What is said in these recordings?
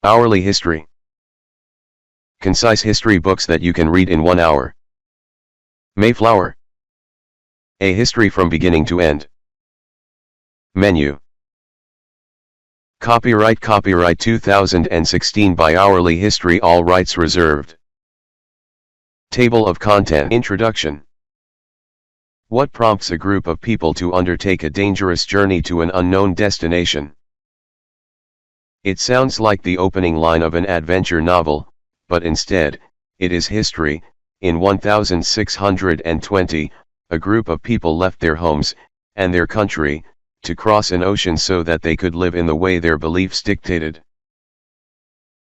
Hourly history. Concise history books that you can read in 1 hour. Mayflower. A history from beginning to end. Menu. Copyright 2016 by Hourly History, all rights reserved. Table of content. Introduction. What prompts a group of people to undertake a dangerous journey to an unknown destination? It sounds like the opening line of an adventure novel, but instead, it is history. In 1620, a group of people left their homes, and their country, to cross an ocean so that they could live in the way their beliefs dictated.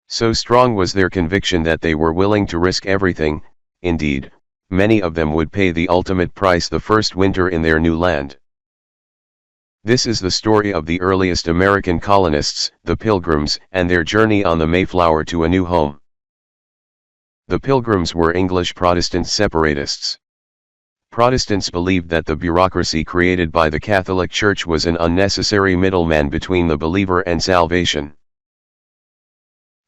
So strong was their conviction that they were willing to risk everything. Indeed, many of them would pay the ultimate price the first winter in their new land. This is the story of the earliest American colonists, the Pilgrims, and their journey on the Mayflower to a new home. The Pilgrims were English Protestant separatists. Protestants believed that the bureaucracy created by the Catholic Church was an unnecessary middleman between the believer and salvation.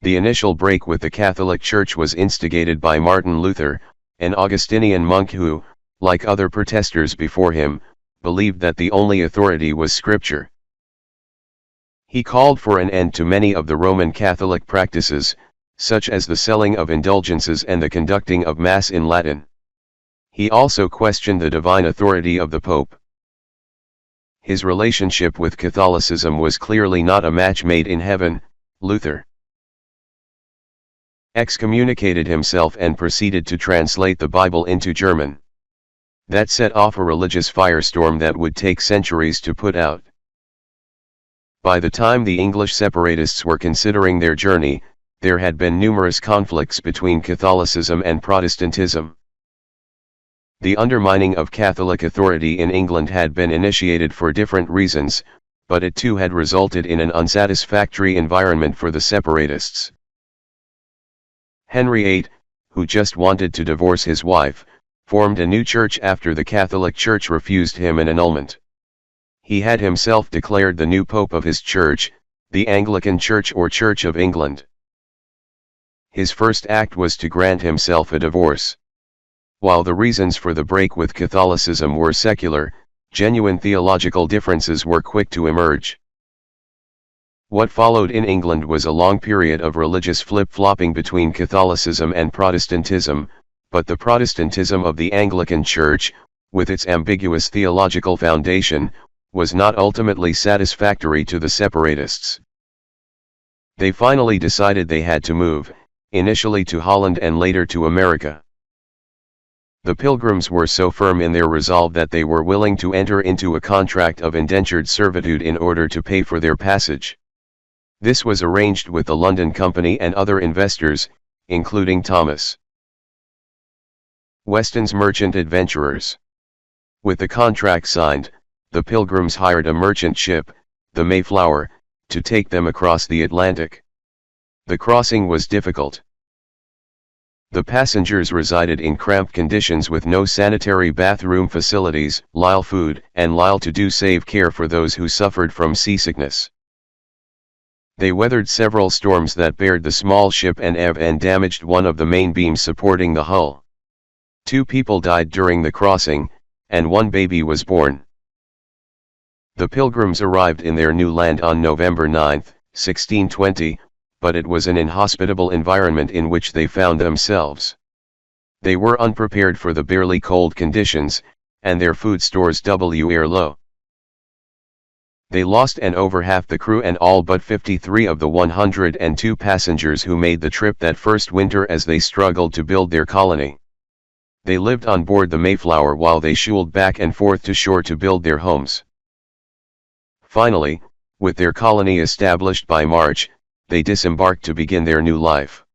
The initial break with the Catholic Church was instigated by Martin Luther, an Augustinian monk who, like other protesters before him, believed that the only authority was Scripture. He called for an end to many of the Roman Catholic practices, such as the selling of indulgences and the conducting of Mass in Latin. He also questioned the divine authority of the Pope. His relationship with Catholicism was clearly not a match made in heaven. Luther excommunicated himself and proceeded to translate the Bible into German. That set off a religious firestorm that would take centuries to put out. By the time the English separatists were considering their journey, there had been numerous conflicts between Catholicism and Protestantism. The undermining of Catholic authority in England had been initiated for different reasons, but it too had resulted in an unsatisfactory environment for the separatists. Henry VIII, who just wanted to divorce his wife, formed a new church after the Catholic Church refused him an annulment. He had himself declared the new pope of his church, the Anglican Church or Church of England. His first act was to grant himself a divorce. While the reasons for the break with Catholicism were secular, genuine theological differences were quick to emerge. What followed in England was a long period of religious flip-flopping between Catholicism and Protestantism, but the Protestantism of the Anglican Church, with its ambiguous theological foundation, was not ultimately satisfactory to the separatists. They finally decided they had to move, initially to Holland and later to America. The Pilgrims were so firm in their resolve that they were willing to enter into a contract of indentured servitude in order to pay for their passage. This was arranged with the London Company and other investors, including Thomas Weston's merchant adventurers. With the contract signed, the Pilgrims hired a merchant ship, the Mayflower, to take them across the Atlantic. The crossing was difficult. The passengers resided in cramped conditions with no sanitary bathroom facilities, little food, and little to do save care for those who suffered from seasickness. They weathered several storms that bared the small ship and damaged one of the main beams supporting the hull. 2 people died during the crossing, and 1 baby was born. The Pilgrims arrived in their new land on November 9, 1620, but it was an inhospitable environment in which they found themselves. They were unprepared for the barely cold conditions, and their food stores were low. They lost over half the crew and all but 53 of the 102 passengers who made the trip that first winter as they struggled to build their colony. They lived on board the Mayflower while they shoaled back and forth to shore to build their homes. Finally, with their colony established by March, they disembarked to begin their new life.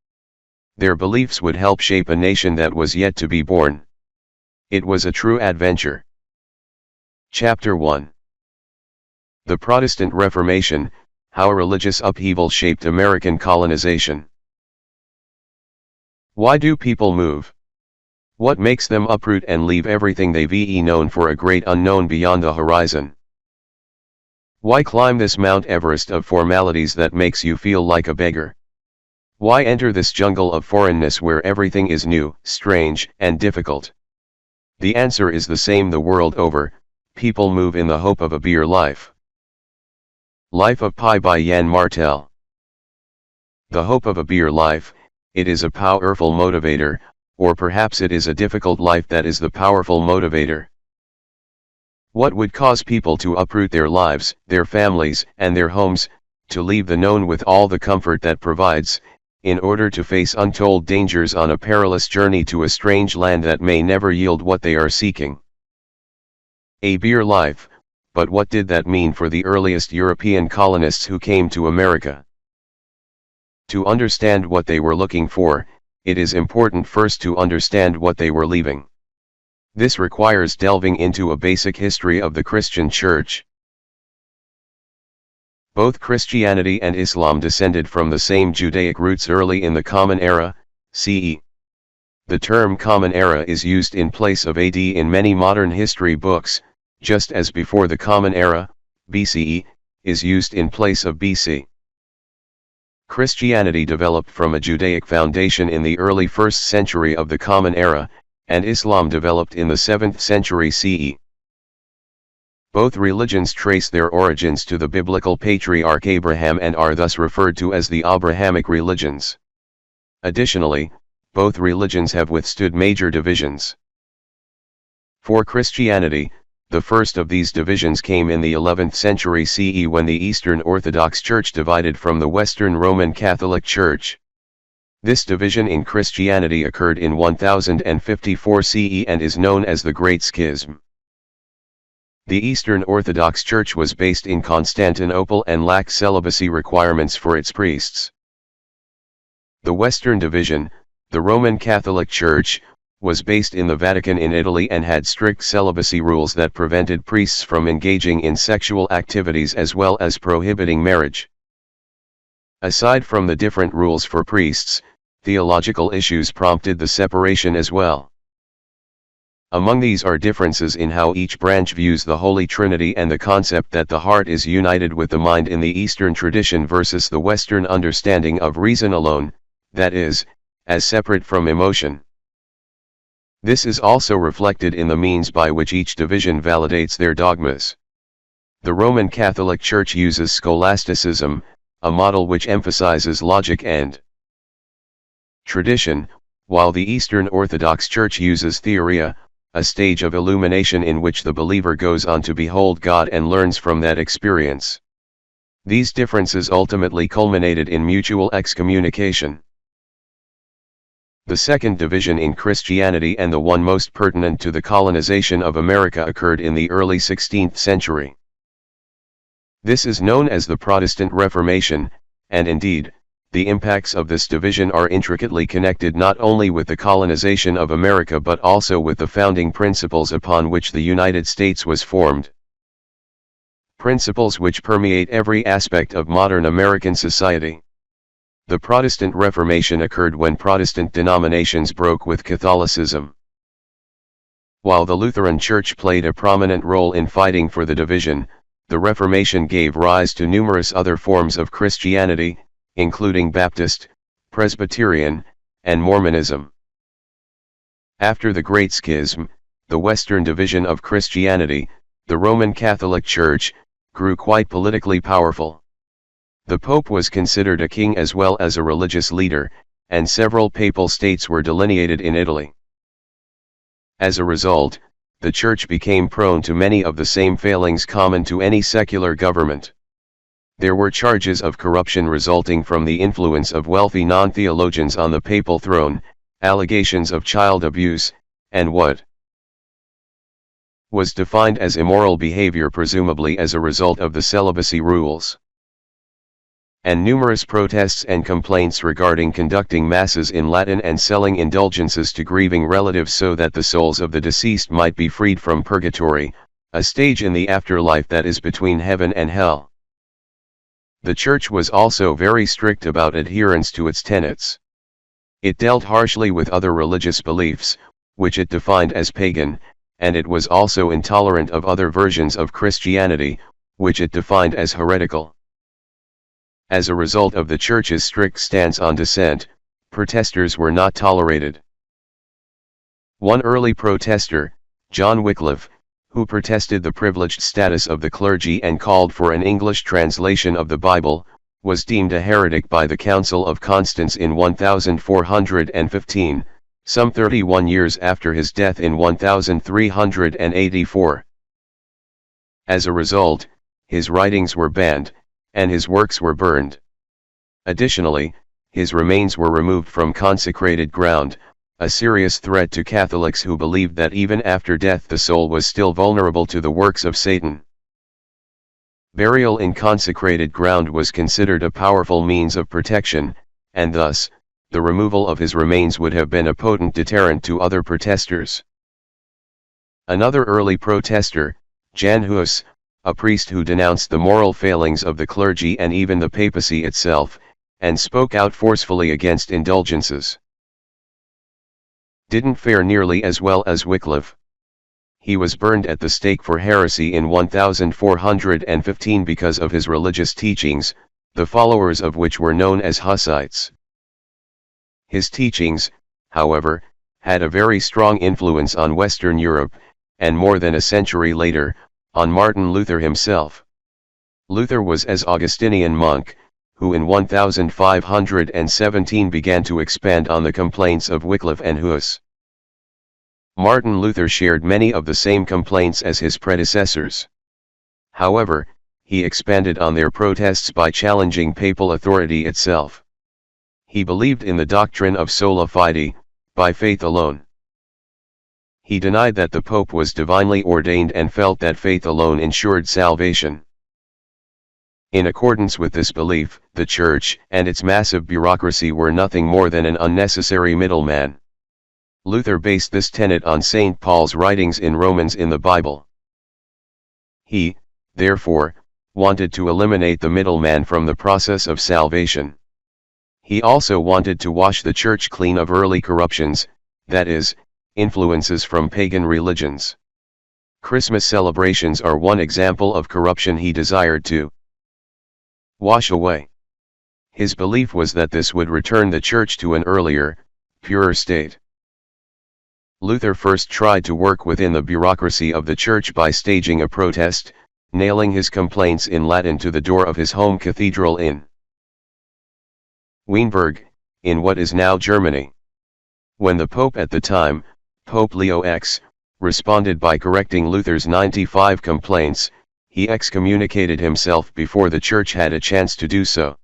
Their beliefs would help shape a nation that was yet to be born. It was a true adventure. Chapter 1. The Protestant Reformation, How Religious Upheaval Shaped American Colonization. Why do people move? What makes them uproot and leave everything they've known for a great unknown beyond the horizon? Why climb this Mount Everest of formalities that makes you feel like a beggar? Why enter this jungle of foreignness where everything is new, strange, and difficult? The answer is the same the world over: people move in the hope of a better life. Life of Pi by Jan Martel. The hope of a better life, it is a powerful motivator, or perhaps it is a difficult life that is the powerful motivator. What would cause people to uproot their lives, their families, and their homes, to leave the known with all the comfort that provides, in order to face untold dangers on a perilous journey to a strange land that may never yield what they are seeking? A better life, but what did that mean for the earliest European colonists who came to America? To understand what they were looking for, it is important first to understand what they were leaving. This requires delving into a basic history of the Christian Church. Both Christianity and Islam descended from the same Judaic roots early in the Common Era, CE. The term Common Era is used in place of AD in many modern history books, just as before the Common Era, BCE, is used in place of BC. Christianity developed from a Judaic foundation in the early 1st century of the Common Era, and Islam developed in the 7th century CE. Both religions trace their origins to the biblical patriarch Abraham and are thus referred to as the Abrahamic religions. Additionally, both religions have withstood major divisions. For Christianity, the first of these divisions came in the 11th century CE when the Eastern Orthodox Church divided from the Western Roman Catholic Church. This division in Christianity occurred in 1054 CE and is known as the Great Schism. The Eastern Orthodox Church was based in Constantinople and lacked celibacy requirements for its priests. The Western Division, the Roman Catholic Church, was based in the Vatican in Italy and had strict celibacy rules that prevented priests from engaging in sexual activities as well as prohibiting marriage. Aside from the different rules for priests, theological issues prompted the separation as well. Among these are differences in how each branch views the Holy Trinity and the concept that the heart is united with the mind in the Eastern tradition versus the Western understanding of reason alone, that is, as separate from emotion. This is also reflected in the means by which each division validates their dogmas. The Roman Catholic Church uses scholasticism, a model which emphasizes logic and tradition, while the Eastern Orthodox Church uses theoria, a stage of illumination in which the believer goes on to behold God and learns from that experience. These differences ultimately culminated in mutual excommunication. The second division in Christianity, and the one most pertinent to the colonization of America, occurred in the early 16th century. This is known as the Protestant Reformation, and indeed, the impacts of this division are intricately connected not only with the colonization of America but also with the founding principles upon which the United States was formed. Principles which permeate every aspect of modern American society. The Protestant Reformation occurred when Protestant denominations broke with Catholicism. While the Lutheran Church played a prominent role in fighting for the division, the Reformation gave rise to numerous other forms of Christianity, including Baptist, Presbyterian, and Mormonism. After the Great Schism, the Western division of Christianity, the Roman Catholic Church, grew quite politically powerful. The Pope was considered a king as well as a religious leader, and several papal states were delineated in Italy. As a result, the Church became prone to many of the same failings common to any secular government. There were charges of corruption resulting from the influence of wealthy non-theologians on the papal throne, allegations of child abuse, and what was defined as immoral behavior presumably as a result of the celibacy rules. And numerous protests and complaints regarding conducting masses in Latin and selling indulgences to grieving relatives so that the souls of the deceased might be freed from purgatory, a stage in the afterlife that is between heaven and hell. The Church was also very strict about adherence to its tenets. It dealt harshly with other religious beliefs, which it defined as pagan, and it was also intolerant of other versions of Christianity, which it defined as heretical. As a result of the Church's strict stance on dissent, protesters were not tolerated. One early protester, John Wycliffe, who protested the privileged status of the clergy and called for an English translation of the Bible, was deemed a heretic by the Council of Constance in 1415, some 31 years after his death in 1384. As a result, his writings were banned, and his works were burned. Additionally, his remains were removed from consecrated ground, a serious threat to Catholics who believed that even after death the soul was still vulnerable to the works of Satan. Burial in consecrated ground was considered a powerful means of protection, and thus, the removal of his remains would have been a potent deterrent to other protesters. Another early protester, Jan Hus, a priest who denounced the moral failings of the clergy and even the papacy itself, and spoke out forcefully against indulgences, didn't fare nearly as well as Wycliffe. He was burned at the stake for heresy in 1415 because of his religious teachings, the followers of which were known as Hussites. His teachings, however, had a very strong influence on Western Europe, and more than a century later, on Martin Luther himself. Luther was an Augustinian monk, who in 1517 began to expand on the complaints of Wycliffe and Huss. Martin Luther shared many of the same complaints as his predecessors. However, he expanded on their protests by challenging papal authority itself. He believed in the doctrine of sola fide, by faith alone. He denied that the Pope was divinely ordained and felt that faith alone ensured salvation. In accordance with this belief, the Church and its massive bureaucracy were nothing more than an unnecessary middleman. Luther based this tenet on St. Paul's writings in Romans in the Bible. He, therefore, wanted to eliminate the middleman from the process of salvation. He also wanted to wash the Church clean of early corruptions, that is, influences from pagan religions. Christmas celebrations are one example of corruption he desired to wash away. His belief was that this would return the Church to an earlier, purer state. Luther first tried to work within the bureaucracy of the Church by staging a protest, nailing his complaints in Latin to the door of his home cathedral in Weinberg, in what is now Germany. When the Pope at the time, Pope Leo X, responded by correcting Luther's 95 complaints, he excommunicated himself before the Church had a chance to do so.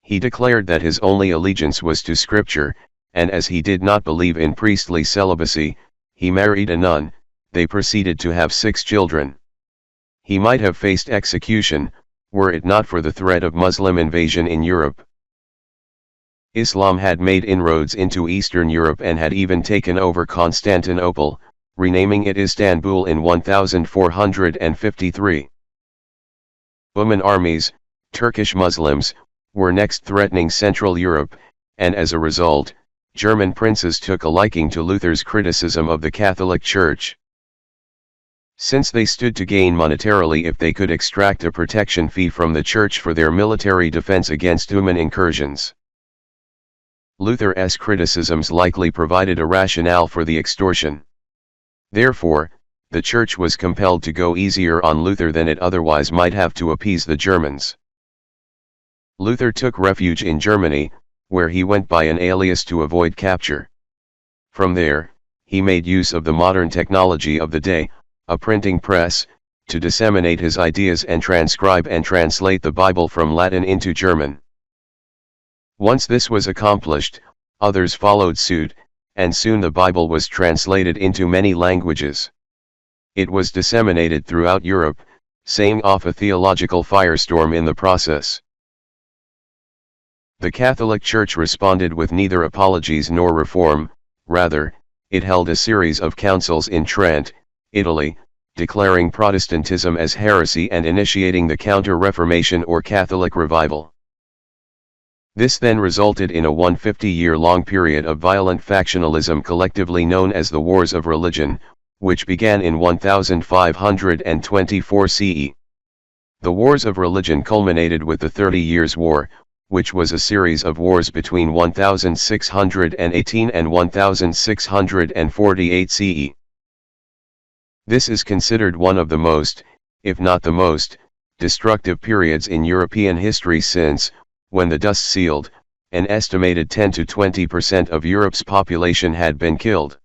He declared that his only allegiance was to Scripture, and as he did not believe in priestly celibacy, he married a nun. They proceeded to have 6 children. He might have faced execution, were it not for the threat of Muslim invasion in Europe. Islam had made inroads into Eastern Europe and had even taken over Constantinople, renaming it Istanbul in 1453. Ottoman armies, Turkish Muslims, were next threatening Central Europe, and as a result, German princes took a liking to Luther's criticism of the Catholic Church. Since they stood to gain monetarily if they could extract a protection fee from the Church for their military defense against Ottoman incursions. Luther's criticisms likely provided a rationale for the extortion. Therefore, the Church was compelled to go easier on Luther than it otherwise might have to appease the Germans. Luther took refuge in Germany, where he went by an alias to avoid capture. From there, he made use of the modern technology of the day, a printing press, to disseminate his ideas and transcribe and translate the Bible from Latin into German. Once this was accomplished, others followed suit, and soon the Bible was translated into many languages. It was disseminated throughout Europe, setting off a theological firestorm in the process. The Catholic Church responded with neither apologies nor reform, rather, it held a series of councils in Trent, Italy, declaring Protestantism as heresy and initiating the Counter-Reformation or Catholic Revival. This then resulted in a 150-year-long period of violent factionalism collectively known as the Wars of Religion, which began in 1524 CE. The wars of religion culminated with the 30 Years' War, which was a series of wars between 1618 and 1648 CE. This is considered one of the most, if not the most, destructive periods in European history since, when the dust settled, an estimated 10 to 20% of Europe's population had been killed.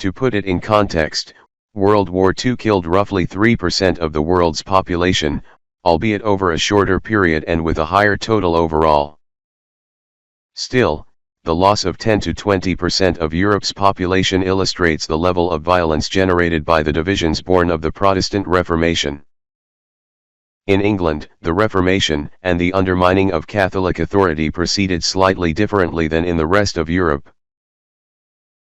To put it in context, World War II killed roughly 3% of the world's population, albeit over a shorter period and with a higher total overall. Still, the loss of 10 to 20% of Europe's population illustrates the level of violence generated by the divisions born of the Protestant Reformation. In England, the Reformation and the undermining of Catholic authority proceeded slightly differently than in the rest of Europe.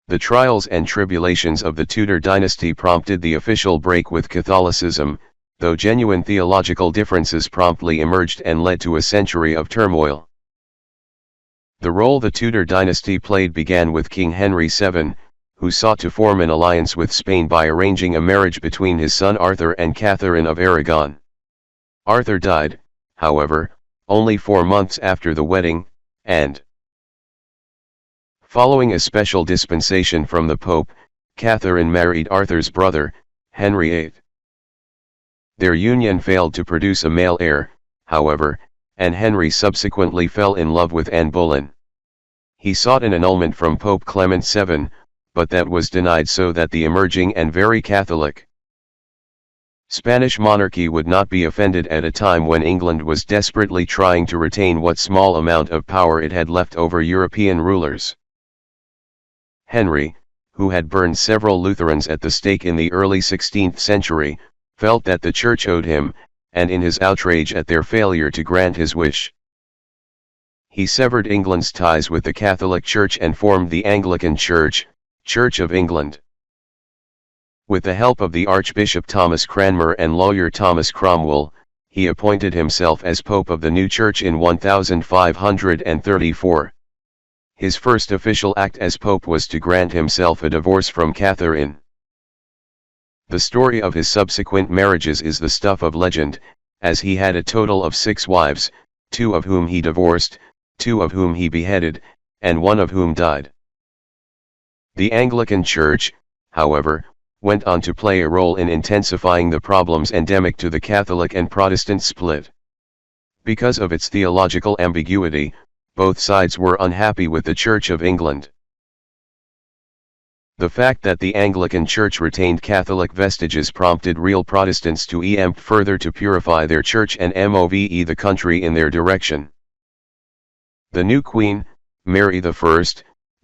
The trials and tribulations of the Tudor dynasty prompted the official break with Catholicism, though genuine theological differences promptly emerged and led to a century of turmoil. The role the Tudor dynasty played began with King Henry VII, who sought to form an alliance with Spain by arranging a marriage between his son Arthur and Catherine of Aragon. Arthur died, however, only 4 months after the wedding, and following a special dispensation from the Pope, Catherine married Arthur's brother, Henry VIII. Their union failed to produce a male heir, however, and Henry subsequently fell in love with Anne Boleyn. He sought an annulment from Pope Clement VII, but that was denied, so that the emerging and very Catholic Spanish monarchy would not be offended at a time when England was desperately trying to retain what small amount of power it had left over European rulers. Henry, who had burned several Lutherans at the stake in the early 16th century, felt that the Church owed him, and in his outrage at their failure to grant his wish, he severed England's ties with the Catholic Church and formed the Anglican Church, Church of England. With the help of the Archbishop Thomas Cranmer and lawyer Thomas Cromwell, he appointed himself as Pope of the new Church in 1534. His first official act as Pope was to grant himself a divorce from Catherine. The story of his subsequent marriages is the stuff of legend, as he had a total of 6 wives, 2 of whom he divorced, 2 of whom he beheaded, and 1 of whom died. The Anglican Church, however, went on to play a role in intensifying the problems endemic to the Catholic and Protestant split. Because of its theological ambiguity, both sides were unhappy with the Church of England. The fact that the Anglican Church retained Catholic vestiges prompted real Protestants to attempt further to purify their church and move the country in their direction. The new Queen, Mary I,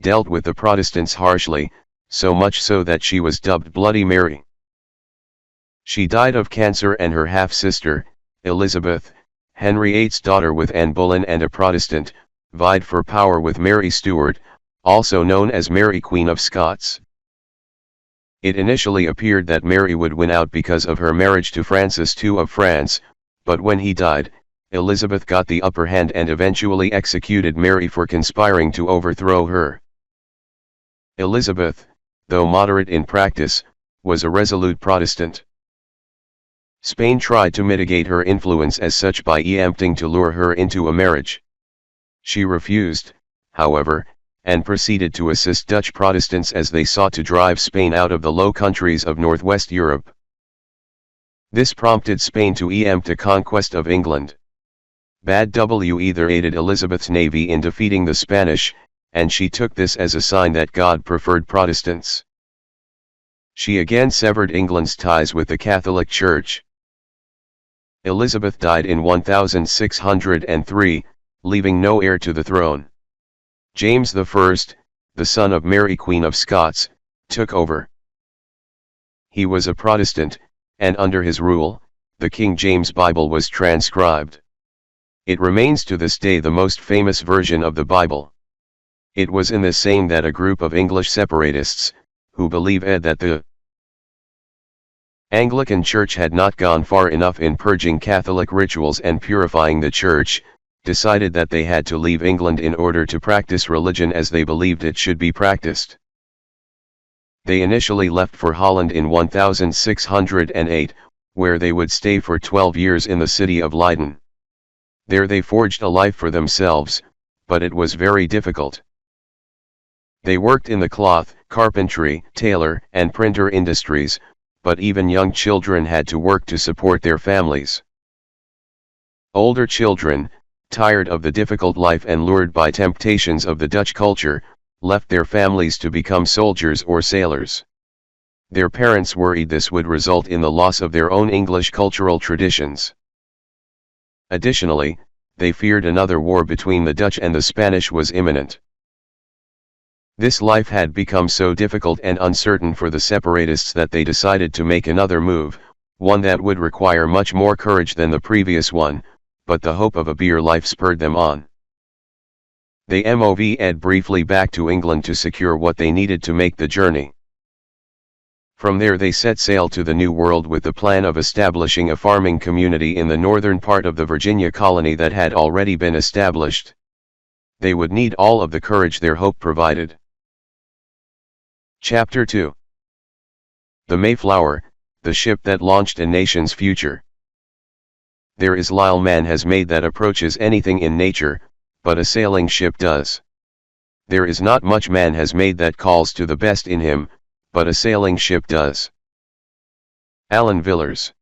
dealt with the Protestants harshly, so much so that she was dubbed Bloody Mary. She died of cancer, and her half-sister, Elizabeth, Henry VIII's daughter with Anne Boleyn and a Protestant, vied for power with Mary Stuart, also known as Mary Queen of Scots. It initially appeared that Mary would win out because of her marriage to Francis II of France, but when he died, Elizabeth got the upper hand and eventually executed Mary for conspiring to overthrow her. Elizabeth, though moderate in practice, was a resolute Protestant. Spain tried to mitigate her influence as such by attempting to lure her into a marriage. She refused, however, and proceeded to assist Dutch Protestants as they sought to drive Spain out of the Low Countries of northwest Europe. This prompted Spain to attempt a conquest of England. Bad Weather aided Elizabeth's navy in defeating the Spanish, and she took this as a sign that God preferred Protestants. She again severed England's ties with the Catholic Church. Elizabeth died in 1603, leaving no heir to the throne. James I, the son of Mary Queen of Scots, took over. He was a Protestant, and under his rule, the King James Bible was transcribed. It remains to this day the most famous version of the Bible. It was in this saying that a group of English separatists, who believe that the Anglican Church had not gone far enough in purging Catholic rituals and purifying the Church, decided that they had to leave England in order to practice religion as they believed it should be practiced. They initially left for Holland in 1608, where they would stay for 12 years in the city of Leiden. There they forged a life for themselves, but it was very difficult. They worked in the cloth, carpentry, tailor, and printer industries, but even young children had to work to support their families. Older children, tired of the difficult life and lured by temptations of the Dutch culture, left their families to become soldiers or sailors. Their parents worried this would result in the loss of their own English cultural traditions. Additionally, they feared another war between the Dutch and the Spanish was imminent. This life had become so difficult and uncertain for the separatists that they decided to make another move, one that would require much more courage than the previous one, but the hope of a better life spurred them on. They moved briefly back to England to secure what they needed to make the journey. From there they set sail to the New World with the plan of establishing a farming community in the northern part of the Virginia colony that had already been established. They would need all of the courage their hope provided. Chapter 2. The Mayflower, the ship that launched a nation's future. There is little man has made that approaches anything in nature, but a sailing ship does. There is not much man has made that calls to the best in him, but a sailing ship does. Alan Villers.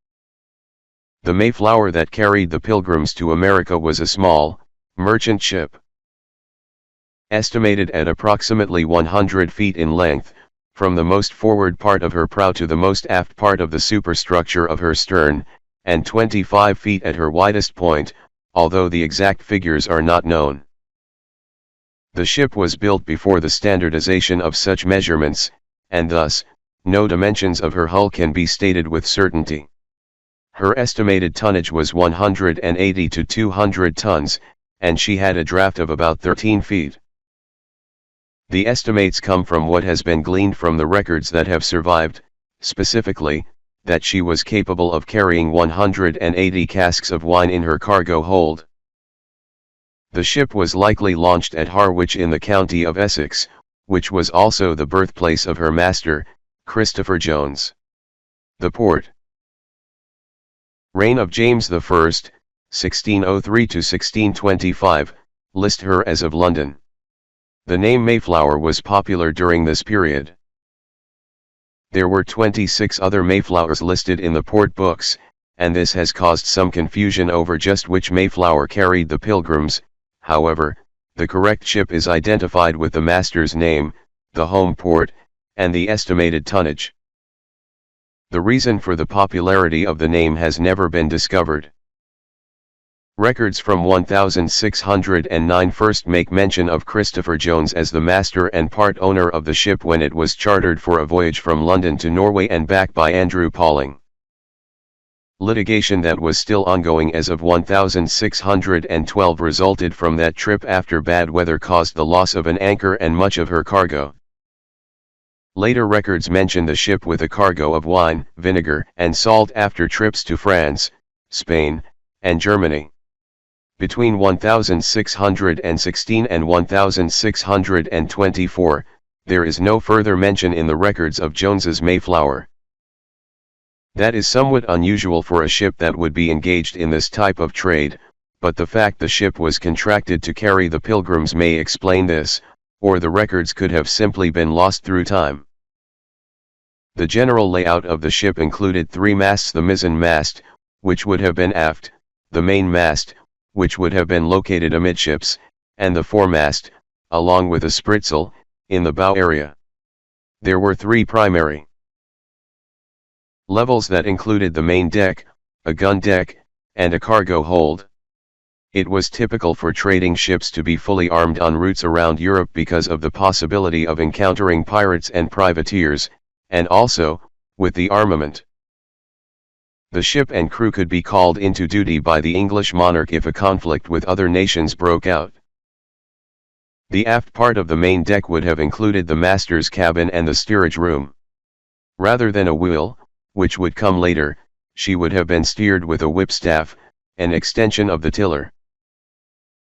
The Mayflower that carried the Pilgrims to America was a small, merchant ship. Estimated at approximately 100 feet in length, from the most forward part of her prow to the most aft part of the superstructure of her stern, and 25 feet at her widest point, although the exact figures are not known. The ship was built before the standardization of such measurements, and thus, no dimensions of her hull can be stated with certainty. Her estimated tonnage was 180 to 200 tons, and she had a draft of about 13 feet. The estimates come from what has been gleaned from the records that have survived, specifically, that she was capable of carrying 180 casks of wine in her cargo hold. The ship was likely launched at Harwich in the county of Essex, which was also the birthplace of her master, Christopher Jones. The port. Reign of James I, 1603 to 1625, list her as of London. The name Mayflower was popular during this period. There were 26 other Mayflowers listed in the port books, and this has caused some confusion over just which Mayflower carried the Pilgrims. However, the correct ship is identified with the master's name, the home port, and the estimated tonnage. The reason for the popularity of the name has never been discovered. Records from 1609 first make mention of Christopher Jones as the master and part owner of the ship when it was chartered for a voyage from London to Norway and back by Andrew Pauling. Litigation that was still ongoing as of 1612 resulted from that trip after bad weather caused the loss of an anchor and much of her cargo. Later records mention the ship with a cargo of wine, vinegar, and salt after trips to France, Spain, and Germany. Between 1616 and 1624, there is no further mention in the records of Jones's Mayflower. That is somewhat unusual for a ship that would be engaged in this type of trade, but the fact the ship was contracted to carry the Pilgrims may explain this, or the records could have simply been lost through time. The general layout of the ship included 3 masts: the mizzen mast, which would have been aft, the main mast, which would have been located amidships, and the foremast, along with a spritsail, in the bow area. There were 3 primary levels that included the main deck, a gun deck, and a cargo hold. It was typical for trading ships to be fully armed on routes around Europe because of the possibility of encountering pirates and privateers, and also, with the armament. The ship and crew could be called into duty by the English monarch if a conflict with other nations broke out. The aft part of the main deck would have included the master's cabin and the steerage room. Rather than a wheel, which would come later, she would have been steered with a whipstaff, an extension of the tiller.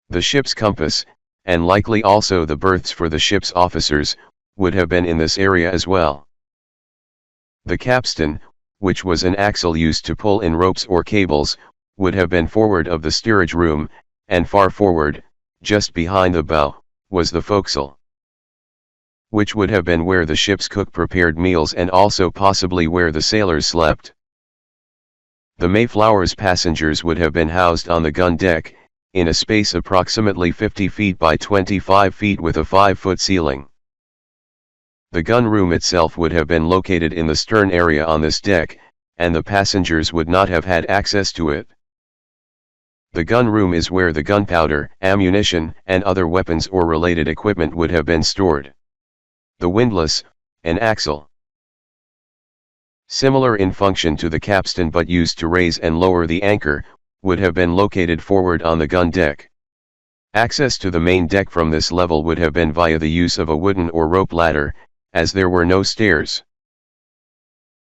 The ship's compass, and likely also the berths for the ship's officers, would have been in this area as well. The capstan, which was an axle used to pull in ropes or cables, would have been forward of the steerage room, and far forward, just behind the bow, was the forecastle, which would have been where the ship's cook prepared meals and also possibly where the sailors slept. The Mayflower's passengers would have been housed on the gun deck, in a space approximately 50 feet by 25 feet with a 5-foot ceiling. The gun room itself would have been located in the stern area on this deck, and the passengers would not have had access to it. The gun room is where the gunpowder, ammunition, and other weapons or related equipment would have been stored. The windlass, an axle, similar in function to the capstan but used to raise and lower the anchor, would have been located forward on the gun deck. Access to the main deck from this level would have been via the use of a wooden or rope ladder, as there were no stairs.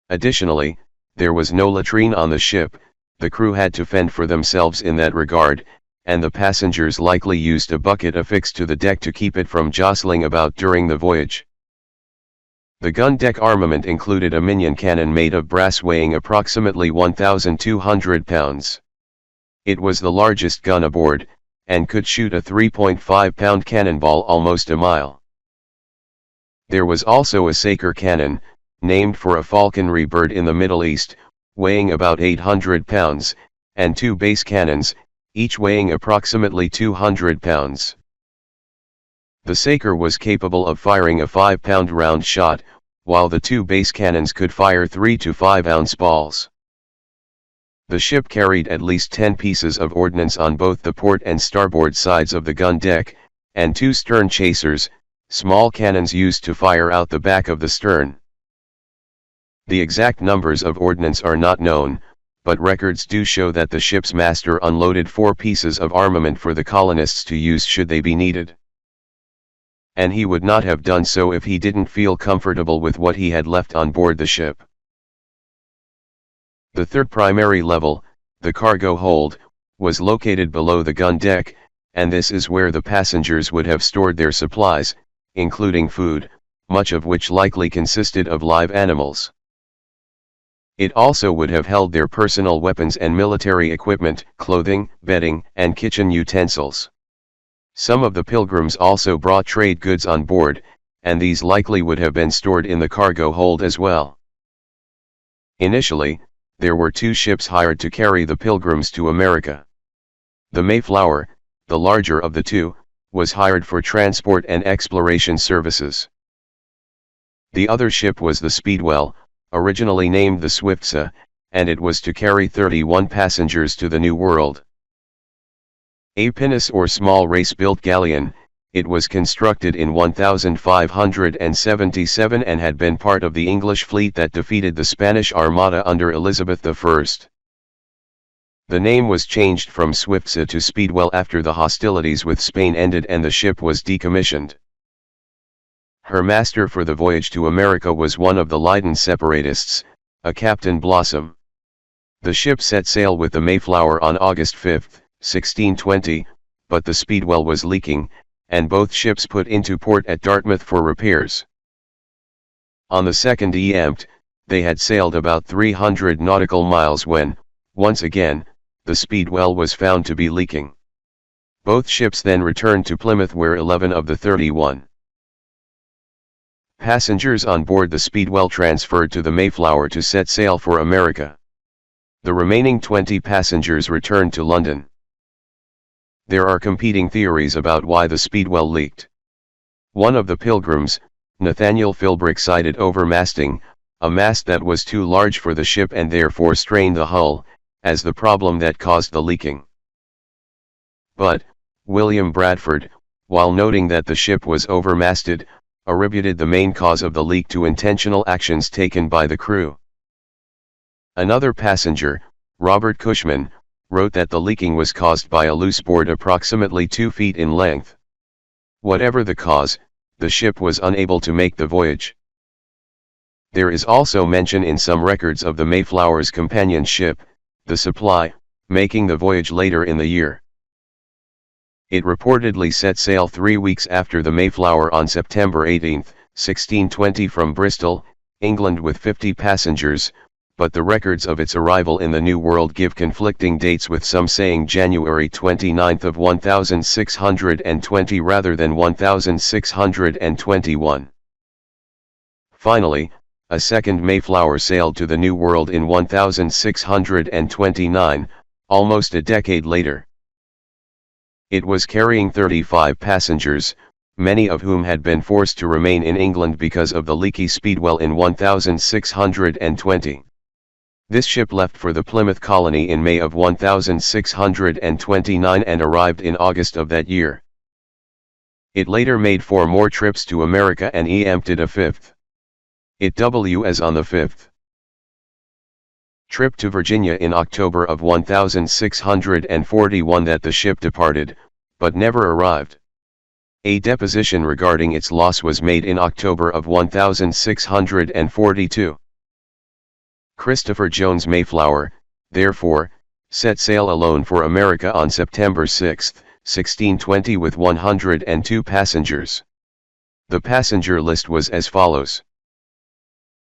Additionally, there was no latrine on the ship. The crew had to fend for themselves in that regard, and the passengers likely used a bucket affixed to the deck to keep it from jostling about during the voyage. The gun deck armament included a minion cannon made of brass weighing approximately 1,200 pounds. It was the largest gun aboard, and could shoot a 3.5-pound cannonball almost a mile. There was also a Saker cannon, named for a falconry bird in the Middle East, weighing about 800 pounds, and 2 base cannons, each weighing approximately 200 pounds. The Saker was capable of firing a 5-pound round shot, while the 2 base cannons could fire 3 to 5-ounce balls. The ship carried at least 10 pieces of ordnance on both the port and starboard sides of the gun deck, and 2 stern chasers, small cannons used to fire out the back of the stern. The exact numbers of ordnance are not known, but records do show that the ship's master unloaded 4 pieces of armament for the colonists to use should they be needed. And he would not have done so if he didn't feel comfortable with what he had left on board the ship. The third primary level, the cargo hold, was located below the gun deck, and this is where the passengers would have stored their supplies, including food, much of which likely consisted of live animals. It also would have held their personal weapons and military equipment, clothing, bedding, and kitchen utensils. Some of the Pilgrims also brought trade goods on board, and these likely would have been stored in the cargo hold as well. Initially, there were 2 ships hired to carry the Pilgrims to America. The Mayflower, the larger of the 2, was hired for transport and exploration services. The other ship was the Speedwell, originally named the Swiftsa, and it was to carry 31 passengers to the New World. A pinnace or small race-built galleon, it was constructed in 1577 and had been part of the English fleet that defeated the Spanish Armada under Elizabeth I. The name was changed from Swiftsa to Speedwell after the hostilities with Spain ended and the ship was decommissioned. Her master for the voyage to America was one of the Leiden separatists, a Captain Blossom. The ship set sail with the Mayflower on August 5, 1620, but the Speedwell was leaking, and both ships put into port at Dartmouth for repairs. On the 2nd Empt, they had sailed about 300 nautical miles when, once again, the Speedwell was found to be leaking. Both ships then returned to Plymouth where 11 of the 31 passengers on board the Speedwell transferred to the Mayflower to set sail for America. The remaining 20 passengers returned to London. There are competing theories about why the Speedwell leaked. One of the Pilgrims, Nathaniel Philbrick, cited overmasting, a mast that was too large for the ship and therefore strained the hull, as the problem that caused the leaking. But, William Bradford, while noting that the ship was overmasted, attributed the main cause of the leak to intentional actions taken by the crew. Another passenger, Robert Cushman, wrote that the leaking was caused by a loose board approximately 2 feet in length. Whatever the cause, the ship was unable to make the voyage. There is also mention in some records of the Mayflower's companion ship, the Supply, making the voyage later in the year. It reportedly set sail 3 weeks after the Mayflower on September 18, 1620 from Bristol, England with 50 passengers, but the records of its arrival in the New World give conflicting dates, with some saying January 29 of 1620 rather than 1621. Finally, a second Mayflower sailed to the New World in 1629, almost a decade later. It was carrying 35 passengers, many of whom had been forced to remain in England because of the leaky Speedwell in 1620. This ship left for the Plymouth colony in May of 1629 and arrived in August of that year. It later made 4 more trips to America and emptied a 5th. It was on the 5th trip to Virginia in October of 1641 that the ship departed, but never arrived. A deposition regarding its loss was made in October of 1642. Christopher Jones Mayflower, therefore, set sail alone for America on September 6, 1620 with 102 passengers. The passenger list was as follows: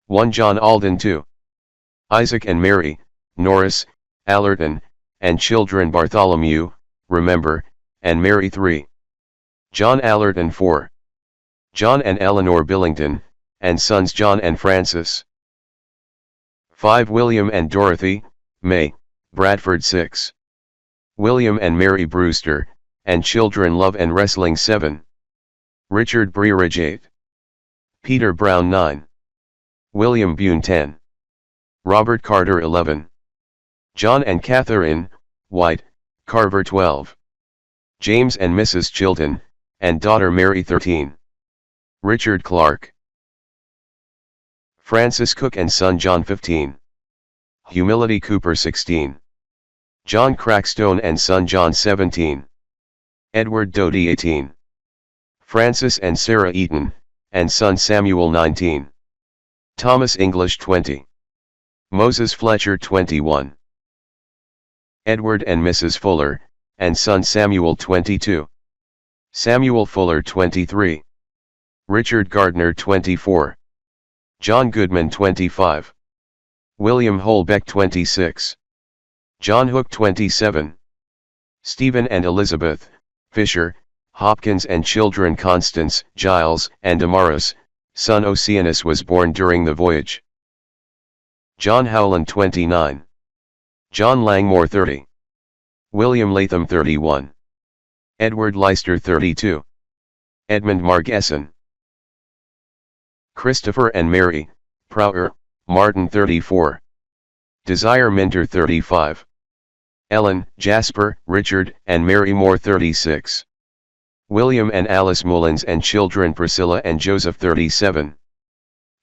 1 John Alden, 2 Isaac and Mary, Norris, Allerton, and children Bartholomew, remember, and Mary, 3 John Allerton, 4 John and Eleanor Billington, and sons John and Francis. 5 William and Dorothy, May, Bradford, 6 William and Mary Brewster, and children Love and Wrestling, 7 Richard Breeridge, 8 Peter Brown, 9 William Bune, 10 Robert Carter, 11 John and Catherine White Carver, 12 James and Mrs. Chilton, and daughter Mary, 13 Richard Clark. Francis Cook and son John, 15 Humility Cooper, 16 John Crackstone and son John, 17 Edward Doty, 18 Francis and Sarah Eaton, and son Samuel, 19 Thomas English, 20 Moses Fletcher, 21 Edward and Mrs. Fuller, and son Samuel, 22 Samuel Fuller, 23 Richard Gardner, 24 John Goodman, 25 William Holbeck, 26 John Hook, 27 Stephen and Elizabeth Fisher, Hopkins, and children Constance, Giles, and Damaris, son Oceanus, was born during the voyage. John Howland, 29 John Langmore, 30 William Latham, 31 Edward Leicester, 32 Edmund Margesson. Christopher and Mary Prouter, Martin, 34 Desire Minter, 35 Ellen, Jasper, Richard, and Mary Moore, 36 William and Alice Mullins and children Priscilla and Joseph, 37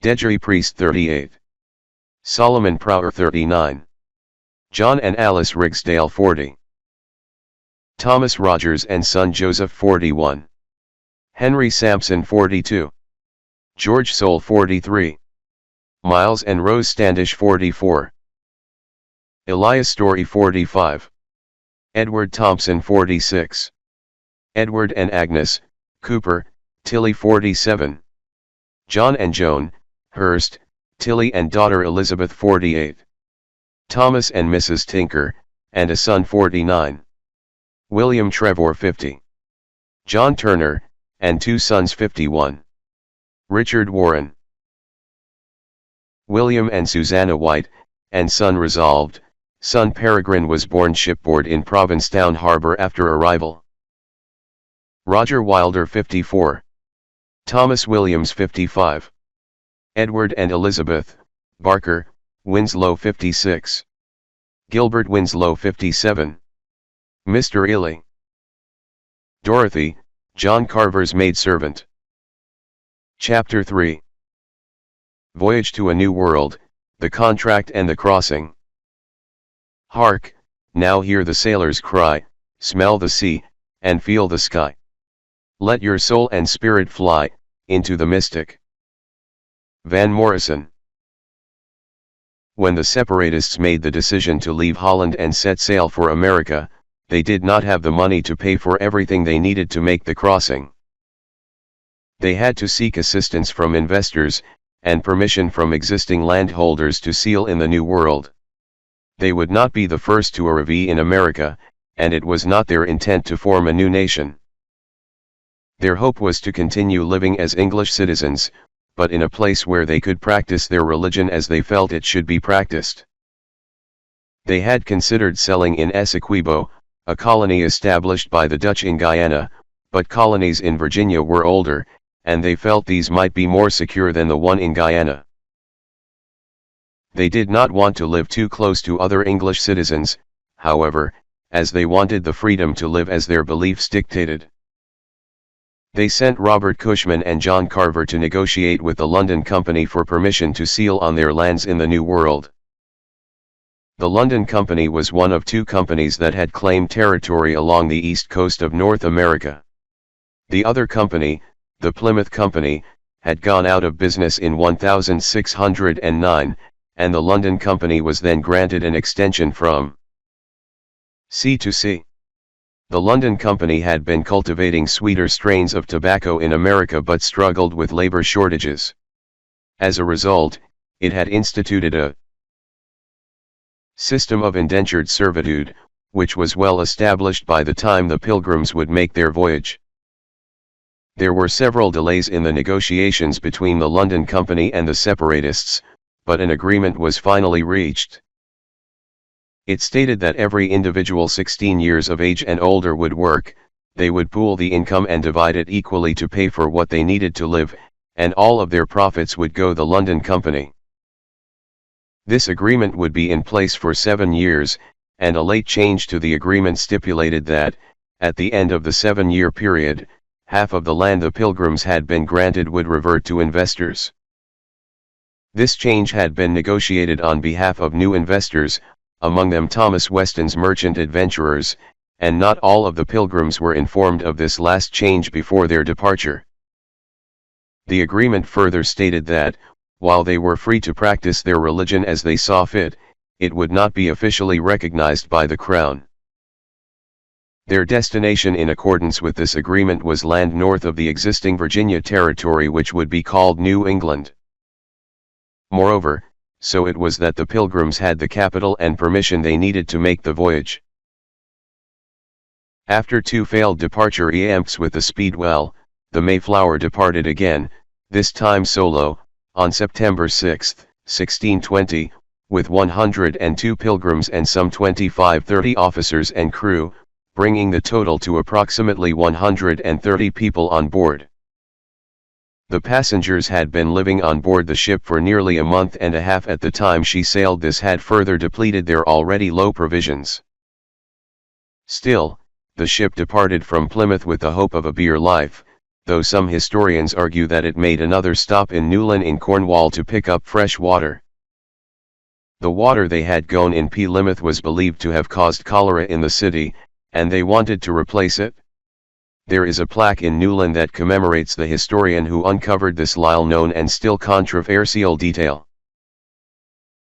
Dedry Priest, 38 Solomon Prouter, 39 John and Alice Rigsdale, 40 Thomas Rogers and son Joseph, 41 Henry Sampson, 42 George Soule, 43 Miles and Rose Standish, 44 Elias Story, 45 Edward Thompson, 46 Edward and Agnes Cooper, Tilly, 47 John and Joan Hurst, Tilly and daughter Elizabeth, 48 Thomas and Mrs. Tinker, and a son, 49 William Trevor, 50 John Turner, and 2 sons, 51 Richard Warren. William and Susanna White, and son resolved, son Peregrine was born shipboard in Provincetown Harbor after arrival. Roger Wilder, 54 Thomas Williams, 55 Edward and Elizabeth Barker, Winslow, 56 Gilbert Winslow, 57 Mr. Ely. Dorothy, John Carver's maidservant. Chapter 3 Voyage to a New World, the Contract and the Crossing. Hark, now hear the sailors cry, smell the sea, and feel the sky. Let your soul and spirit fly into the mystic. Van Morrison. When the separatists made the decision to leave Holland and set sail for America, they did not have the money to pay for everything they needed to make the crossing. They had to seek assistance from investors, and permission from existing landholders to seal in the New World. They would not be the first to arrive in America, and it was not their intent to form a new nation. Their hope was to continue living as English citizens, but in a place where they could practice their religion as they felt it should be practiced. They had considered selling in Essequibo, a colony established by the Dutch in Guyana, but colonies in Virginia were older, and they felt these might be more secure than the one in Guyana. They did not want to live too close to other English citizens, however, as they wanted the freedom to live as their beliefs dictated. They sent Robert Cushman and John Carver to negotiate with the London Company for permission to seal on their lands in the New World. The London Company was one of two companies that had claimed territory along the east coast of North America. The other company, the Plymouth Company, had gone out of business in 1609, and the London Company was then granted an extension from sea to sea. The London Company had been cultivating sweeter strains of tobacco in America but struggled with labor shortages. As a result, it had instituted a system of indentured servitude, which was well established by the time the Pilgrims would make their voyage. There were several delays in the negotiations between the London Company and the separatists, but an agreement was finally reached. It stated that every individual 16 years of age and older would work, they would pool the income and divide it equally to pay for what they needed to live, and all of their profits would go to the London Company. This agreement would be in place for 7 years, and a late change to the agreement stipulated that, at the end of the 7-year period, half of the land the Pilgrims had been granted would revert to investors. This change had been negotiated on behalf of new investors, among them Thomas Weston's merchant adventurers, and not all of the Pilgrims were informed of this last change before their departure. The agreement further stated that, while they were free to practice their religion as they saw fit, it would not be officially recognized by the Crown. Their destination in accordance with this agreement was land north of the existing Virginia territory, which would be called New England. Moreover, so it was that the Pilgrims had the capital and permission they needed to make the voyage. After 2 failed departure attempts with the Speedwell, the Mayflower departed again, this time solo, on September 6, 1620, with 102 Pilgrims and some 25-30 officers and crew, bringing the total to approximately 130 people on board. The passengers had been living on board the ship for nearly a month and a half at the time she sailed. This had further depleted their already low provisions. Still, the ship departed from Plymouth with the hope of a better life, though some historians argue that it made another stop in Newlyn in Cornwall to pick up fresh water. The water they had gone in Plymouth was believed to have caused cholera in the city, and they wanted to replace it. There is a plaque in Newlyn that commemorates the historian who uncovered this little-known and still controversial detail.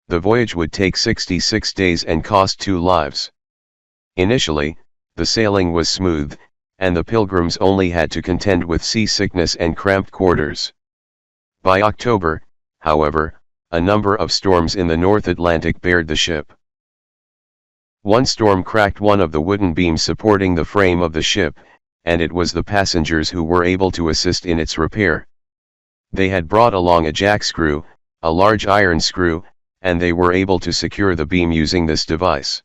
The voyage would take 66 days and cost 2 lives. Initially, the sailing was smooth, and the Pilgrims only had to contend with seasickness and cramped quarters. By October, however, a number of storms in the North Atlantic bared the ship. One storm cracked one of the wooden beams supporting the frame of the ship, and it was the passengers who were able to assist in its repair. They had brought along a jackscrew, a large iron screw, and they were able to secure the beam using this device.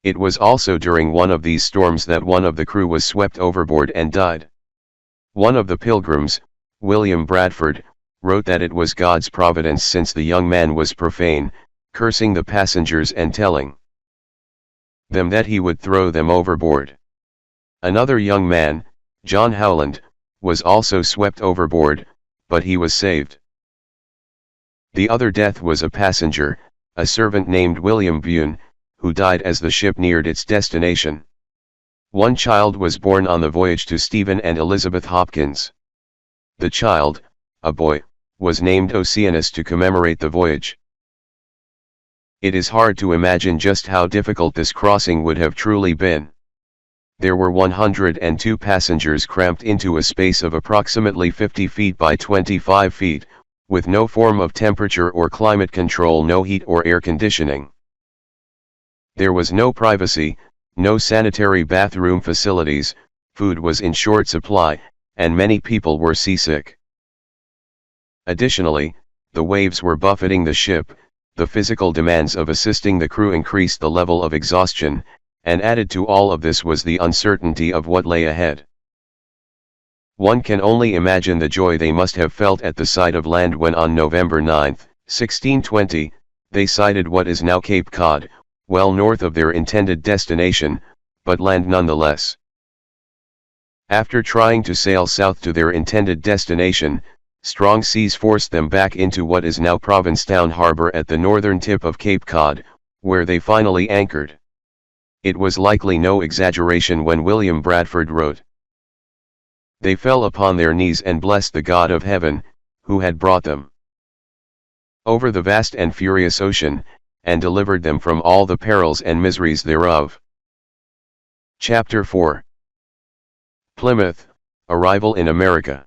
It was also during one of these storms that one of the crew was swept overboard and died. One of the Pilgrims, William Bradford, wrote that it was God's providence since the young man was profane, cursing the passengers and telling them that he would throw them overboard. Another young man, John Howland, was also swept overboard, but he was saved. The other death was a passenger, a servant named William Bune, who died as the ship neared its destination. One child was born on the voyage to Stephen and Elizabeth Hopkins. The child, a boy, was named Oceanus to commemorate the voyage. It is hard to imagine just how difficult this crossing would have truly been. There were 102 passengers cramped into a space of approximately 50 feet by 25 feet, with no form of temperature or climate control, no heat or air conditioning. There was no privacy, no sanitary bathroom facilities, food was in short supply, and many people were seasick. Additionally, the waves were buffeting the ship, the physical demands of assisting the crew increased the level of exhaustion, and added to all of this was the uncertainty of what lay ahead. One can only imagine the joy they must have felt at the sight of land when on November 9, 1620, they sighted what is now Cape Cod, well north of their intended destination, but land nonetheless. After trying to sail south to their intended destination, strong seas forced them back into what is now Provincetown Harbor at the northern tip of Cape Cod, where they finally anchored. It was likely no exaggeration when William Bradford wrote, "They fell upon their knees and blessed the God of heaven, who had brought them over the vast and furious ocean, and delivered them from all the perils and miseries thereof." Chapter 4. Plymouth, Arrival in America.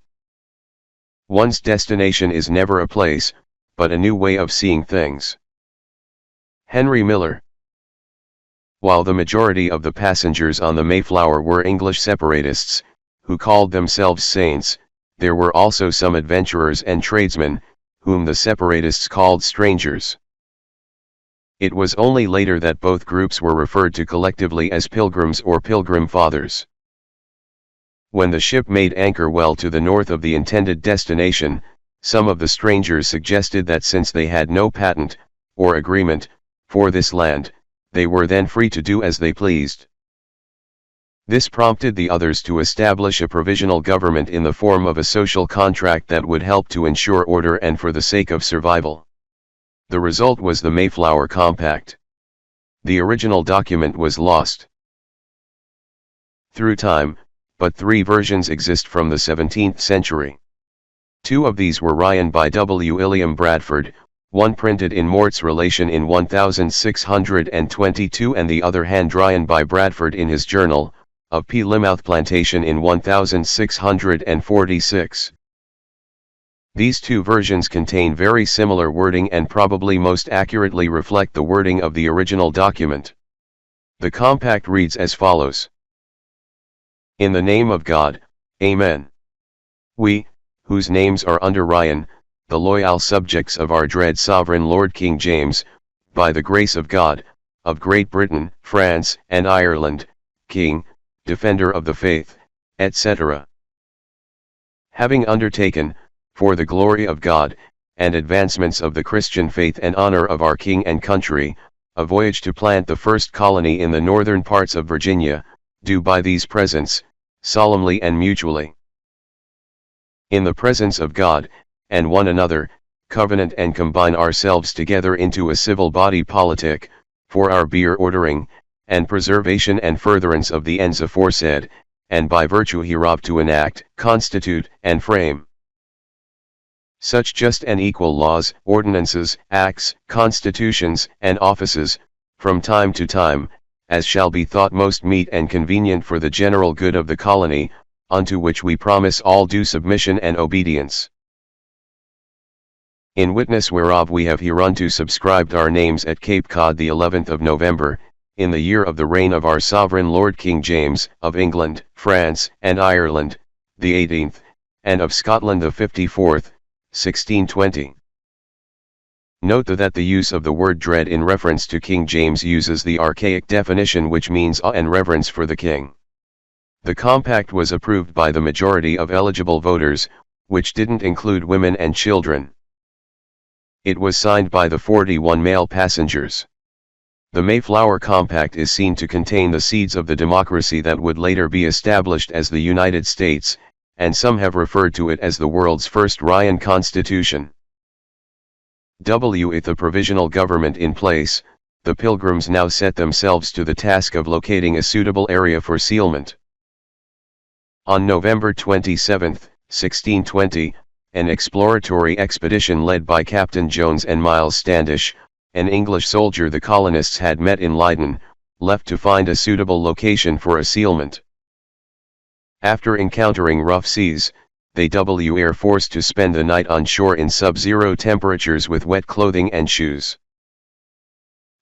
One's destination is never a place, but a new way of seeing things. Henry Miller. While the majority of the passengers on the Mayflower were English separatists, who called themselves saints, there were also some adventurers and tradesmen, whom the separatists called strangers. It was only later that both groups were referred to collectively as Pilgrims or Pilgrim Fathers. When the ship made anchor well to the north of the intended destination, some of the strangers suggested that since they had no patent, or agreement, for this land, they were then free to do as they pleased. This prompted the others to establish a provisional government in the form of a social contract that would help to ensure order and for the sake of survival. The result was the Mayflower Compact. The original document was lost through time, but 3 versions exist from the 17th century. 2 of these were written by W. William Bradford, one printed in Mort's Relation in 1622 and the other hand-written by Bradford in his journal, of Plymouth Plantation in 1646. These 2 versions contain very similar wording and probably most accurately reflect the wording of the original document. The compact reads as follows. In the name of God, Amen. We, whose names are underwritten, the loyal subjects of our dread sovereign Lord King James, by the grace of God, of Great Britain, France, and Ireland, King, Defender of the Faith, etc. Having undertaken, for the glory of God, and advancements of the Christian faith and honor of our King and country, a voyage to plant the first colony in the northern parts of Virginia, do by these presents, solemnly and mutually, in the presence of God, and one another, covenant and combine ourselves together into a civil body politic, for our beer ordering, and preservation and furtherance of the ends aforesaid, and by virtue hereof to enact, constitute, and frame such just and equal laws, ordinances, acts, constitutions, and offices, from time to time, as shall be thought most meet and convenient for the general good of the colony, unto which we promise all due submission and obedience. In witness whereof we have hereunto subscribed our names at Cape Cod the 11th of November, in the year of the reign of our sovereign Lord King James, of England, France, and Ireland, the 18th, and of Scotland the 54th, 1620. Note that the use of the word dread in reference to King James uses the archaic definition which means awe and reverence for the king. The compact was approved by the majority of eligible voters, which didn't include women and children. It was signed by the 41 male passengers. The Mayflower Compact is seen to contain the seeds of the democracy that would later be established as the United States, and some have referred to it as the world's first written constitution. With the provisional government in place, the Pilgrims now set themselves to the task of locating a suitable area for settlement. On November 27, 1620, an exploratory expedition led by Captain Jones and Miles Standish, an English soldier the colonists had met in Leyden, left to find a suitable location for a settlement. After encountering rough seas, they were forced to spend the night on shore in sub-zero temperatures with wet clothing and shoes.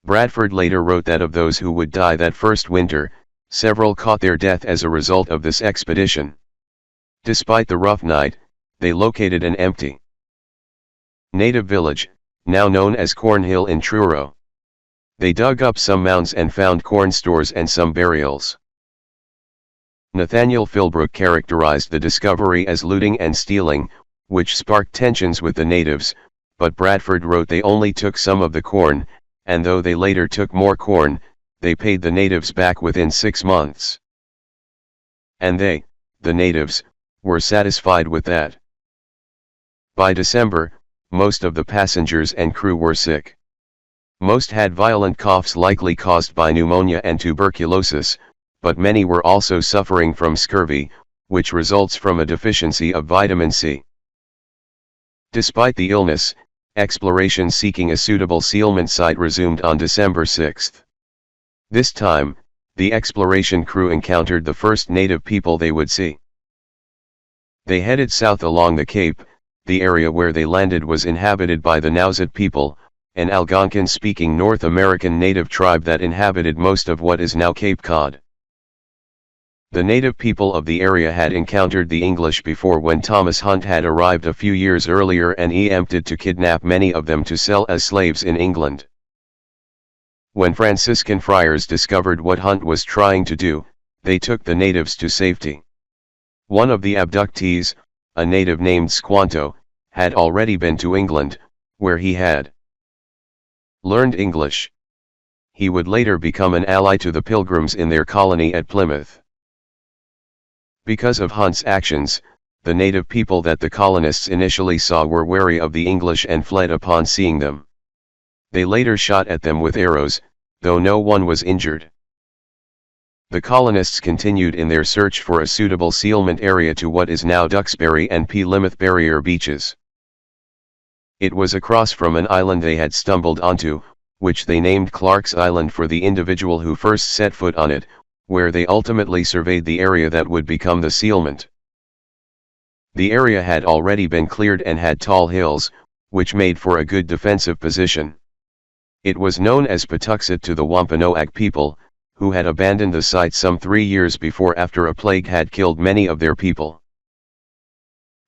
Bradford later wrote that of those who would die that first winter, several caught their death as a result of this expedition. Despite the rough night, they located an empty native village, now known as Cornhill in Truro. They dug up some mounds and found corn stores and some burials. Nathaniel Philbrook characterized the discovery as looting and stealing, which sparked tensions with the natives, but Bradford wrote they only took some of the corn, and though they later took more corn, they paid the natives back within 6 months. And they, the natives, were satisfied with that. By December, most of the passengers and crew were sick. Most had violent coughs likely caused by pneumonia and tuberculosis, but many were also suffering from scurvy, which results from a deficiency of vitamin C. Despite the illness, exploration seeking a suitable settlement site resumed on December 6. This time, the exploration crew encountered the first native people they would see. They headed south along the Cape. The area where they landed was inhabited by the Nauset people, an Algonquin-speaking North American native tribe that inhabited most of what is now Cape Cod. The native people of the area had encountered the English before when Thomas Hunt had arrived a few years earlier and attempted to kidnap many of them to sell as slaves in England. When Franciscan friars discovered what Hunt was trying to do, they took the natives to safety. One of the abductees, a native named Squanto, had already been to England, where he had learned English. He would later become an ally to the Pilgrims in their colony at Plymouth. Because of Hunt's actions, the native people that the colonists initially saw were wary of the English and fled upon seeing them. They later shot at them with arrows, though no one was injured. The colonists continued in their search for a suitable settlement area to what is now Duxbury and Plymouth Barrier beaches. It was across from an island they had stumbled onto, which they named Clark's Island for the individual who first set foot on it, where they ultimately surveyed the area that would become the settlement. The area had already been cleared and had tall hills, which made for a good defensive position. It was known as Patuxet to the Wampanoag people, who had abandoned the site some 3 years before after a plague had killed many of their people.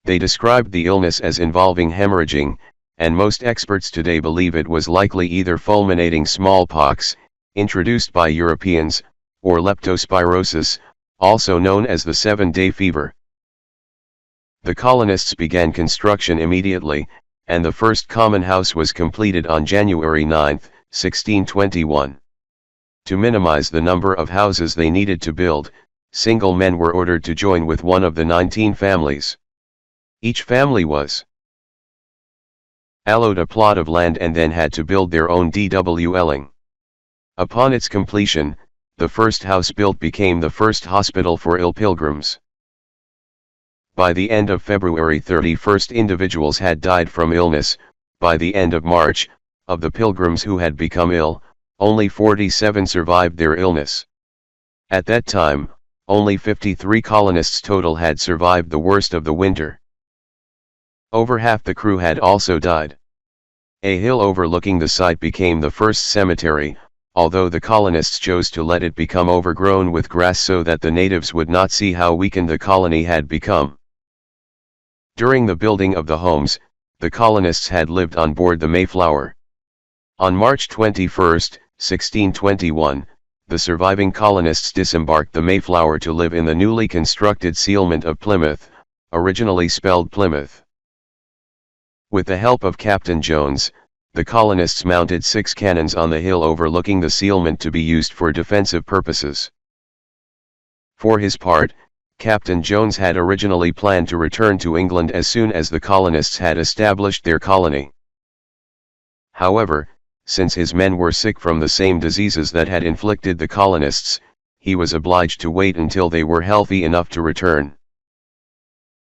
They described the illness as involving hemorrhaging, and most experts today believe it was likely either fulminating smallpox, introduced by Europeans, or leptospirosis, also known as the 7-day fever. The colonists began construction immediately, and the first common house was completed on January 9, 1621. To minimize the number of houses they needed to build, single men were ordered to join with one of the 19 families. Each family was allowed a plot of land and then had to build their own dwelling. Upon its completion, the first house built became the first hospital for ill pilgrims. By the end of February 31, individuals had died from illness. By the end of March, of the pilgrims who had become ill, only 47 survived their illness. At that time, only 53 colonists total had survived the worst of the winter. Over half the crew had also died. A hill overlooking the site became the first cemetery, although the colonists chose to let it become overgrown with grass so that the natives would not see how weakened the colony had become. During the building of the homes, the colonists had lived on board the Mayflower. On March 21, 1621, the surviving colonists disembarked the Mayflower to live in the newly constructed settlement of Plymouth, originally spelled Plymouth. With the help of Captain Jones, the colonists mounted 6 cannons on the hill overlooking the settlement to be used for defensive purposes. For his part, Captain Jones had originally planned to return to England as soon as the colonists had established their colony. However, since his men were sick from the same diseases that had inflicted the colonists, he was obliged to wait until they were healthy enough to return.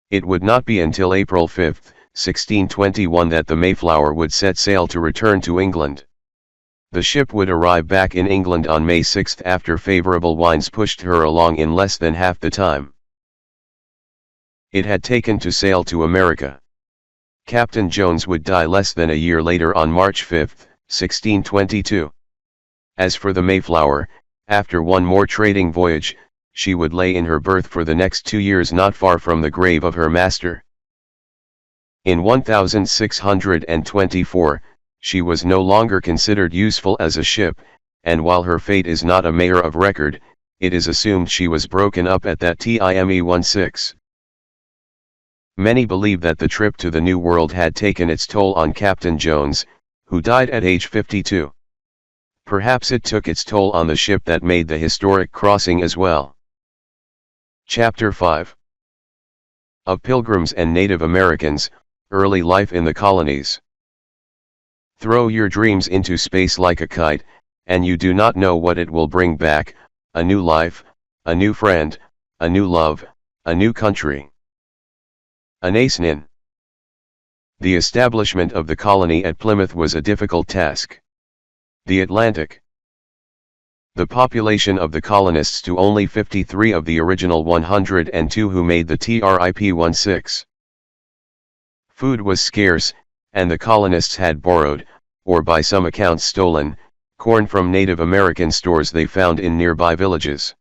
It would not be until April 5, 1621 that the Mayflower would set sail to return to England. The ship would arrive back in England on May 6 after favorable winds pushed her along in less than half the time. It had taken to sail to America. Captain Jones would die less than a year later on March 5, 1622. As for the Mayflower, after one more trading voyage, she would lay in her berth for the next 2 years not far from the grave of her master. In 1624, she was no longer considered useful as a ship, and while her fate is not a matter of record, it is assumed she was broken up at that time 16. Many believe that the trip to the New World had taken its toll on Captain Jones, who died at age 52. Perhaps it took its toll on the ship that made the historic crossing as well. Chapter 5. Of Pilgrims and Native Americans, Early Life in the Colonies. Throw your dreams into space like a kite, and you do not know what it will bring back: a new life, a new friend, a new love, a new country. Anasnin. The establishment of the colony at Plymouth was a difficult task. The Atlantic. The population of the colonists to only 53 of the original 102 who made the trip 16. Food was scarce, and the colonists had borrowed, or by some accounts stolen, corn from Native American stores they found in nearby villages.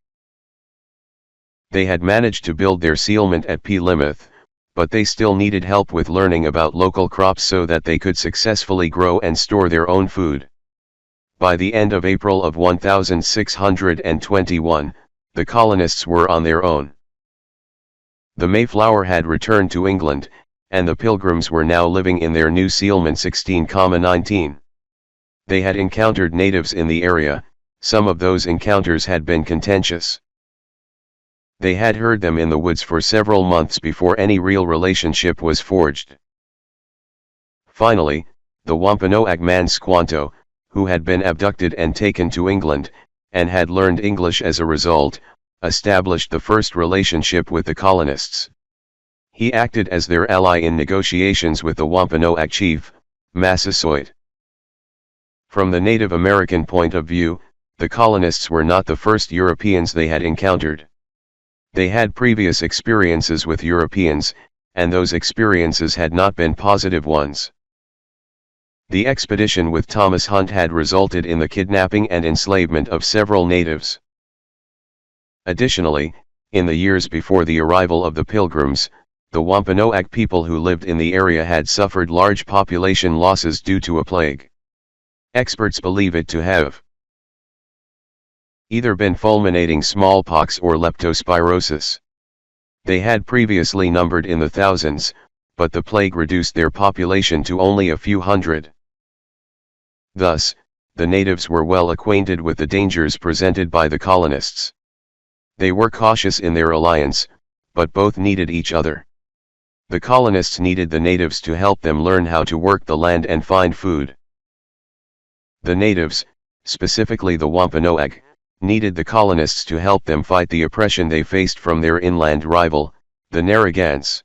They had managed to build their settlement at Plymouth, but they still needed help with learning about local crops so that they could successfully grow and store their own food. By the end of April of 1621, the colonists were on their own. The Mayflower had returned to England, and the Pilgrims were now living in their new settlement 16,19. They had encountered natives in the area. Some of those encounters had been contentious. They had heard them in the woods for several months before any real relationship was forged. Finally, the Wampanoag man Squanto, who had been abducted and taken to England, and had learned English as a result, established the first relationship with the colonists. He acted as their ally in negotiations with the Wampanoag chief, Massasoit. From the Native American point of view, the colonists were not the first Europeans they had encountered. They had previous experiences with Europeans, and those experiences had not been positive ones. The expedition with Thomas Hunt had resulted in the kidnapping and enslavement of several natives. Additionally, in the years before the arrival of the Pilgrims, the Wampanoag people who lived in the area had suffered large population losses due to a plague. Experts believe it to have either been fulminating smallpox or leptospirosis. They had previously numbered in the thousands, but the plague reduced their population to only a few hundred. Thus, the natives were well acquainted with the dangers presented by the colonists. They were cautious in their alliance, but both needed each other. The colonists needed the natives to help them learn how to work the land and find food. The natives, specifically the Wampanoag, needed the colonists to help them fight the oppression they faced from their inland rival, the Narragansett.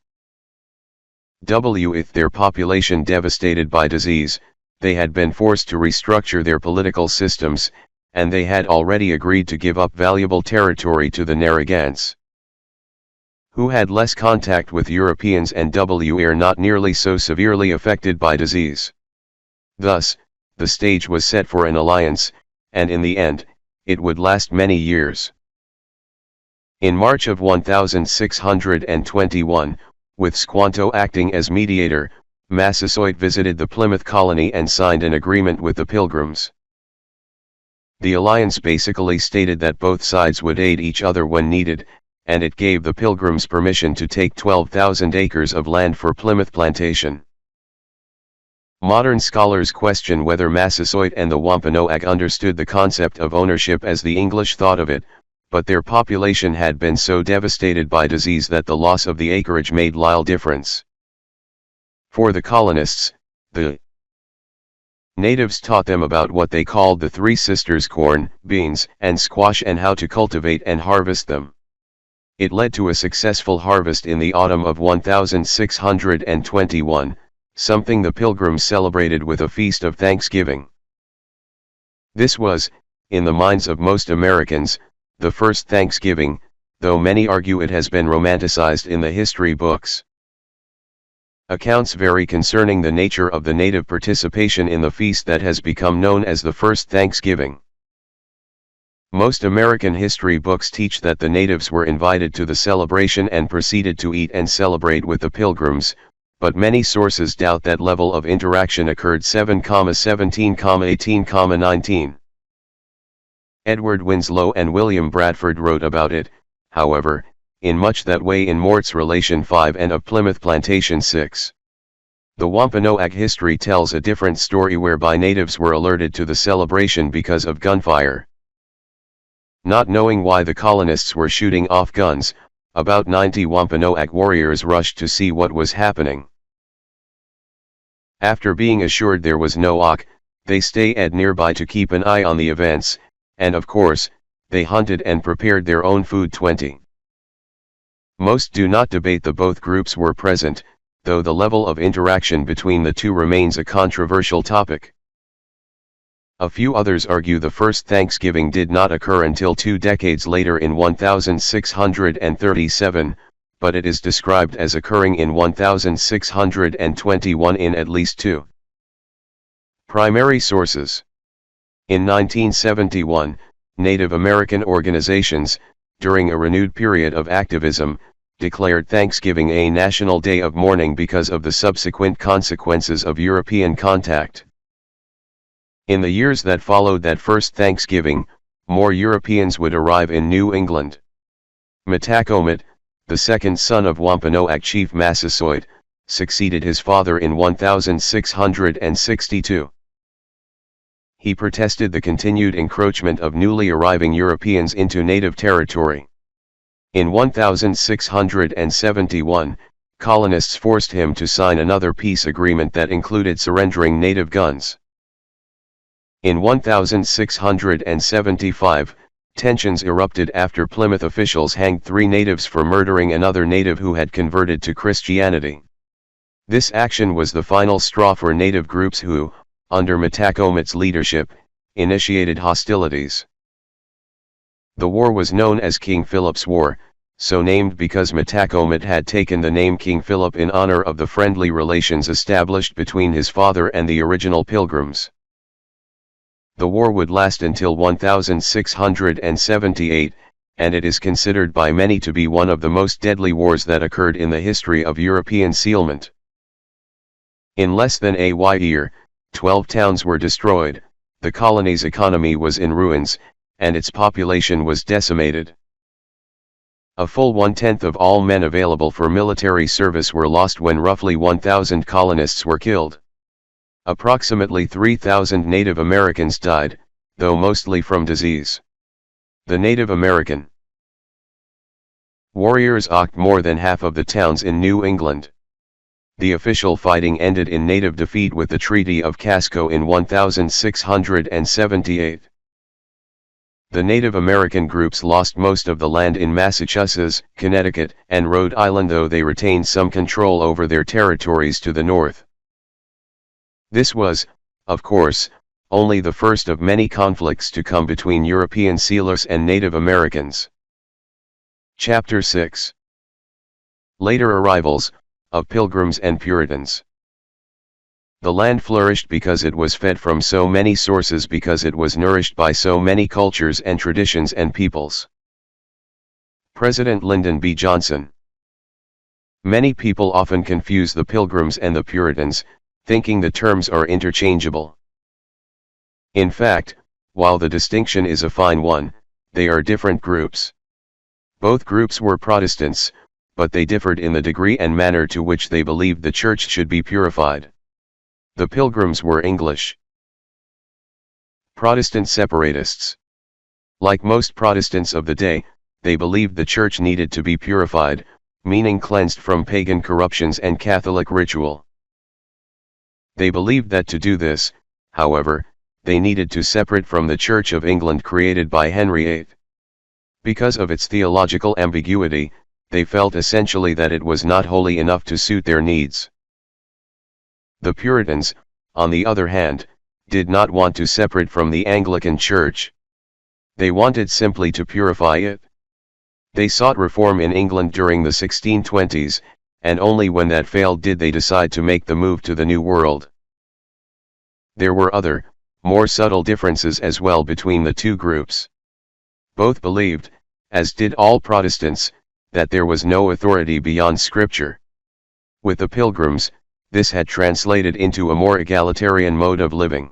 With their population devastated by disease, they had been forced to restructure their political systems, and they had already agreed to give up valuable territory to the Narragansett, who had less contact with Europeans and were not nearly so severely affected by disease. Thus, the stage was set for an alliance, and in the end, it would last many years. In March of 1621, with Squanto acting as mediator, Massasoit visited the Plymouth colony and signed an agreement with the Pilgrims. The alliance basically stated that both sides would aid each other when needed, and it gave the Pilgrims permission to take 12,000 acres of land for Plymouth plantation. Modern scholars question whether Massasoit and the Wampanoag understood the concept of ownership as the English thought of it, but their population had been so devastated by disease that the loss of the acreage made little difference. For the colonists, the natives taught them about what they called the Three Sisters: corn, beans, and squash, and how to cultivate and harvest them. It led to a successful harvest in the autumn of 1621, something the Pilgrims celebrated with a feast of Thanksgiving. This was, in the minds of most Americans, the first Thanksgiving, though many argue it has been romanticized in the history books. Accounts vary concerning the nature of the native participation in the feast that has become known as the first Thanksgiving. Most American history books teach that the natives were invited to the celebration and proceeded to eat and celebrate with the Pilgrims, but many sources doubt that level of interaction occurred 7,17,18,19. Edward Winslow and William Bradford wrote about it, however, in much that way in Mort's Relation 5 and of Plymouth Plantation 6. The Wampanoag history tells a different story whereby natives were alerted to the celebration because of gunfire. Not knowing why the colonists were shooting off guns, about 90 Wampanoag warriors rushed to see what was happening. After being assured there was no auk, they stayed nearby to keep an eye on the events, and of course, they hunted and prepared their own food. 20. Most do not debate the both groups were present, though the level of interaction between the two remains a controversial topic. A few others argue the first Thanksgiving did not occur until 2 decades later in 1637, but it is described as occurring in 1621 in at least 2 primary sources. In 1971, Native American organizations, during a renewed period of activism, declared Thanksgiving a national day of mourning because of the subsequent consequences of European contact. In the years that followed that first Thanksgiving, more Europeans would arrive in New England. Metacomet, the second son of Wampanoag chief Massasoit, succeeded his father in 1662. He protested the continued encroachment of newly arriving Europeans into native territory. In 1671, colonists forced him to sign another peace agreement that included surrendering native guns. In 1675, tensions erupted after Plymouth officials hanged 3 natives for murdering another native who had converted to Christianity. This action was the final straw for native groups who, under Metacomet's leadership, initiated hostilities. The war was known as King Philip's War, so named because Metacomet had taken the name King Philip in honor of the friendly relations established between his father and the original Pilgrims. The war would last until 1678, and it is considered by many to be one of the most deadly wars that occurred in the history of European settlement. In less than a year, 12 towns were destroyed, the colony's economy was in ruins, and its population was decimated. A full 1/10 of all men available for military service were lost when roughly 1,000 colonists were killed. Approximately 3,000 Native Americans died, though mostly from disease. The Native American warriors occupied more than half of the towns in New England. The official fighting ended in native defeat with the Treaty of Casco in 1678. The Native American groups lost most of the land in Massachusetts, Connecticut, and Rhode Island, though they retained some control over their territories to the north. This was, of course, only the first of many conflicts to come between European settlers and Native Americans. Chapter 6. Later arrivals, of Pilgrims and Puritans. The land flourished because it was fed from so many sources, because it was nourished by so many cultures and traditions and peoples. President Lyndon B. Johnson. Many people often confuse the Pilgrims and the Puritans, thinking the terms are interchangeable. In fact, while the distinction is a fine one, they are different groups. Both groups were Protestants, but they differed in the degree and manner to which they believed the church should be purified. The Pilgrims were English Protestant separatists. Like most Protestants of the day, they believed the church needed to be purified, meaning cleansed from pagan corruptions and Catholic ritual. They believed that to do this, however, they needed to separate from the Church of England created by Henry VIII. Because of its theological ambiguity, they felt essentially that it was not holy enough to suit their needs. The Puritans, on the other hand, did not want to separate from the Anglican Church. They wanted simply to purify it. They sought reform in England during the 1620s, and only when that failed did they decide to make the move to the New World. There were other, more subtle differences as well between the two groups. Both believed, as did all Protestants, that there was no authority beyond Scripture. With the Pilgrims, this had translated into a more egalitarian mode of living.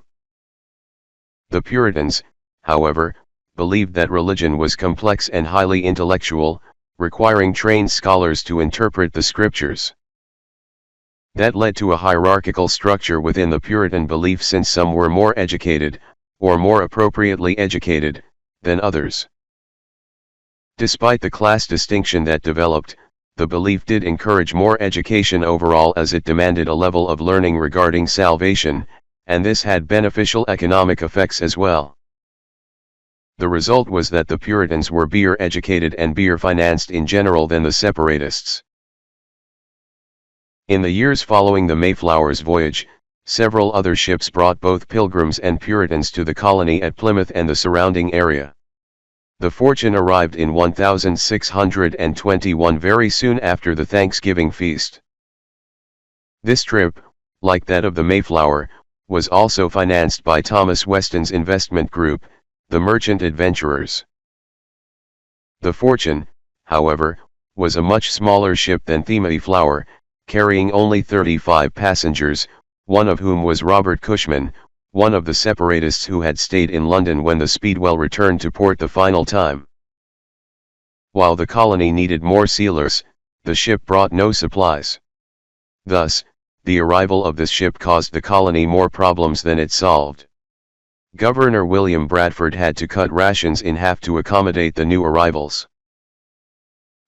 The Puritans, however, believed that religion was complex and highly intellectual, requiring trained scholars to interpret the Scriptures. That led to a hierarchical structure within the Puritan belief, since some were more educated, or more appropriately educated, than others. Despite the class distinction that developed, the belief did encourage more education overall, as it demanded a level of learning regarding salvation, and this had beneficial economic effects as well. The result was that the Puritans were better educated and better financed in general than the Separatists. In the years following the Mayflower's voyage, several other ships brought both Pilgrims and Puritans to the colony at Plymouth and the surrounding area. The Fortune arrived in 1621, very soon after the Thanksgiving feast. This trip, like that of the Mayflower, was also financed by Thomas Weston's investment group, the Merchant Adventurers. The Fortune, however, was a much smaller ship than the Mayflower, carrying only 35 passengers, one of whom was Robert Cushman, one of the Separatists who had stayed in London when the Speedwell returned to port the final time. While the colony needed more sealers, the ship brought no supplies. Thus, the arrival of this ship caused the colony more problems than it solved. Governor William Bradford had to cut rations in half to accommodate the new arrivals.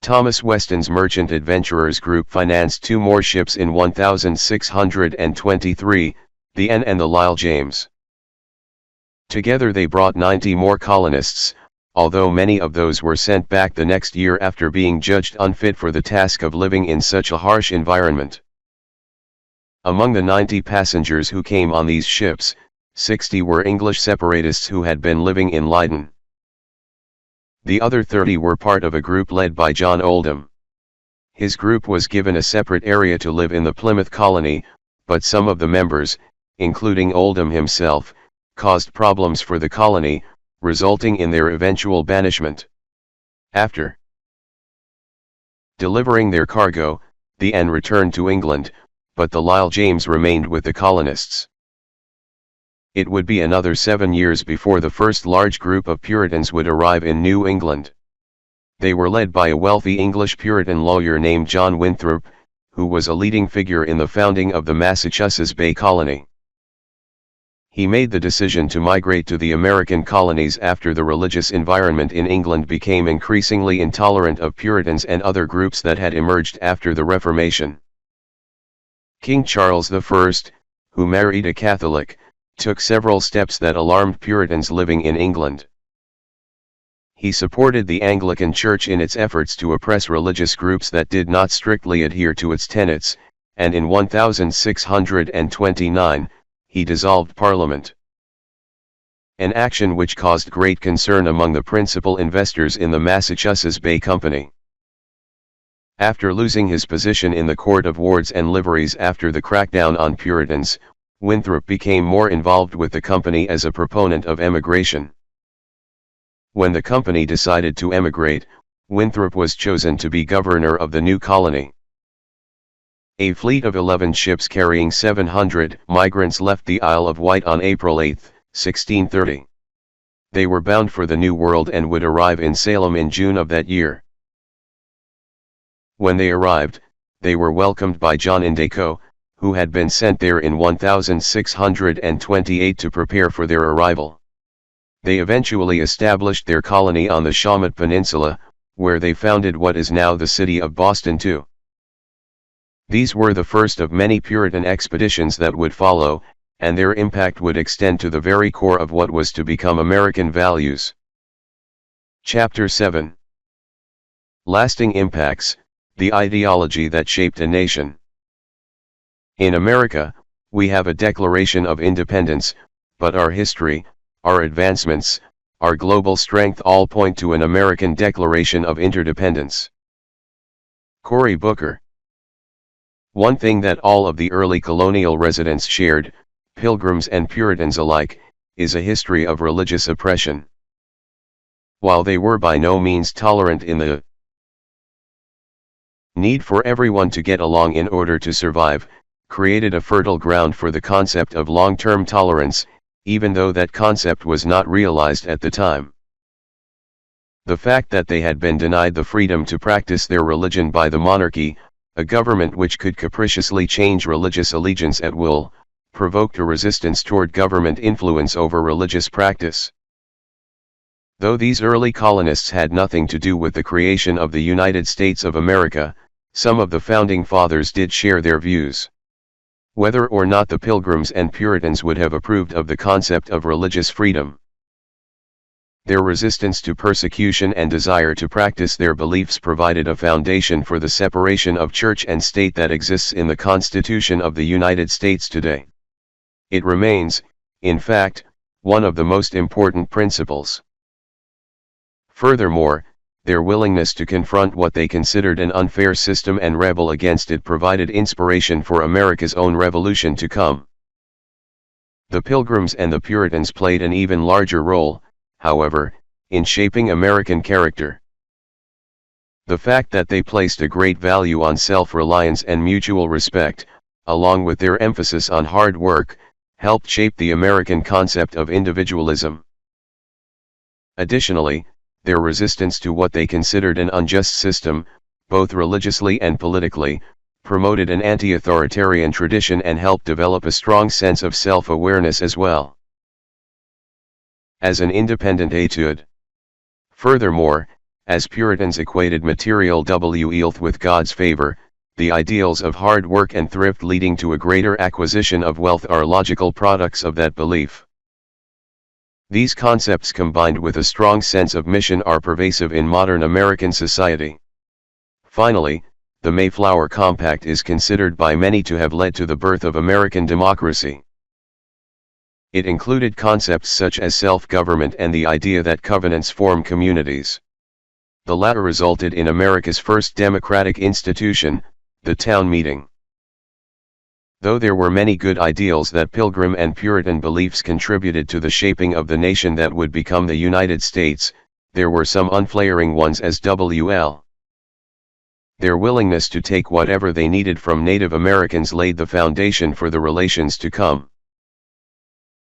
Thomas Weston's Merchant Adventurers Group financed two more ships in 1623, the Anne and the Lyle James. Together they brought 90 more colonists, although many of those were sent back the next year after being judged unfit for the task of living in such a harsh environment. Among the 90 passengers who came on these ships, 60 were English separatists who had been living in Leiden. The other 30 were part of a group led by John Oldham. His group was given a separate area to live in the Plymouth colony, but some of the members, including Oldham himself, caused problems for the colony, resulting in their eventual banishment. After delivering their cargo, the Anne returned to England, but the Lyle James remained with the colonists. It would be another 7 years before the first large group of Puritans would arrive in New England. They were led by a wealthy English Puritan lawyer named John Winthrop, who was a leading figure in the founding of the Massachusetts Bay Colony. He made the decision to migrate to the American colonies after the religious environment in England became increasingly intolerant of Puritans and other groups that had emerged after the Reformation. King Charles I, who married a Catholic, took several steps that alarmed Puritans living in England. He supported the Anglican Church in its efforts to oppress religious groups that did not strictly adhere to its tenets, and in 1629, he dissolved Parliament. An action which caused great concern among the principal investors in the Massachusetts Bay Company. After losing his position in the Court of Wards and Liveries after the crackdown on Puritans, Winthrop became more involved with the company as a proponent of emigration. When the company decided to emigrate, Winthrop was chosen to be governor of the new colony. A fleet of 11 ships carrying 700 migrants left the Isle of Wight on April 8, 1630. They were bound for the New World and would arrive in Salem in June of that year. When they arrived, they were welcomed by John Indeco, who had been sent there in 1628 to prepare for their arrival. They eventually established their colony on the Shawmut Peninsula, where they founded what is now the city of Boston too. These were the first of many Puritan expeditions that would follow, and their impact would extend to the very core of what was to become American values. Chapter 7. Lasting Impacts, the Ideology that Shaped a Nation. In America, we have a Declaration of Independence, but our history, our advancements, our global strength all point to an American Declaration of Interdependence. Cory Booker. One thing that all of the early colonial residents shared, Pilgrims and Puritans alike, is a history of religious oppression. While they were by no means tolerant in the need for everyone to get along in order to survive, created a fertile ground for the concept of long-term tolerance, even though that concept was not realized at the time. The fact that they had been denied the freedom to practice their religion by the monarchy, a government which could capriciously change religious allegiance at will, provoked a resistance toward government influence over religious practice. Though these early colonists had nothing to do with the creation of the United States of America, some of the founding fathers did share their views. Whether or not the Pilgrims and Puritans would have approved of the concept of religious freedom, their resistance to persecution and desire to practice their beliefs provided a foundation for the separation of church and state that exists in the Constitution of the United States today. It remains, in fact, one of the most important principles. Furthermore, their willingness to confront what they considered an unfair system and rebel against it provided inspiration for America's own revolution to come. The Pilgrims and the Puritans played an even larger role, however, in shaping American character. The fact that they placed a great value on self-reliance and mutual respect, along with their emphasis on hard work, helped shape the American concept of individualism. Additionally, their resistance to what they considered an unjust system, both religiously and politically, promoted an anti-authoritarian tradition and helped develop a strong sense of self-awareness as well as an independent attitude. Furthermore, as Puritans equated material wealth with God's favor, the ideals of hard work and thrift leading to a greater acquisition of wealth are logical products of that belief. These concepts combined with a strong sense of mission are pervasive in modern American society. Finally, the Mayflower Compact is considered by many to have led to the birth of American democracy. It included concepts such as self-government and the idea that covenants form communities. The latter resulted in America's first democratic institution, the town meeting. Though there were many good ideals that Pilgrim and Puritan beliefs contributed to the shaping of the nation that would become the United States, there were some unflaring ones as well. Their willingness to take whatever they needed from Native Americans laid the foundation for the relations to come.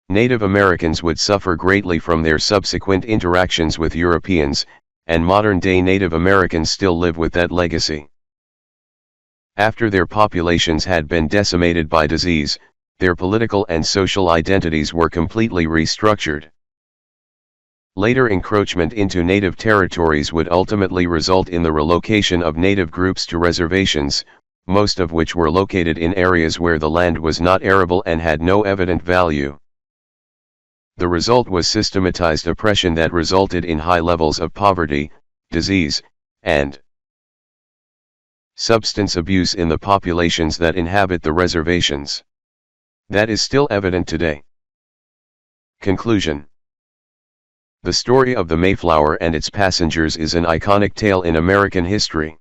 Native Americans would suffer greatly from their subsequent interactions with Europeans, and modern-day Native Americans still live with that legacy. After their populations had been decimated by disease, their political and social identities were completely restructured. Later encroachment into native territories would ultimately result in the relocation of native groups to reservations, most of which were located in areas where the land was not arable and had no evident value. The result was systematized oppression that resulted in high levels of poverty, disease, and substance abuse in the populations that inhabit the reservations. That is still evident today. Conclusion. The story of the Mayflower and its passengers is an iconic tale in American history.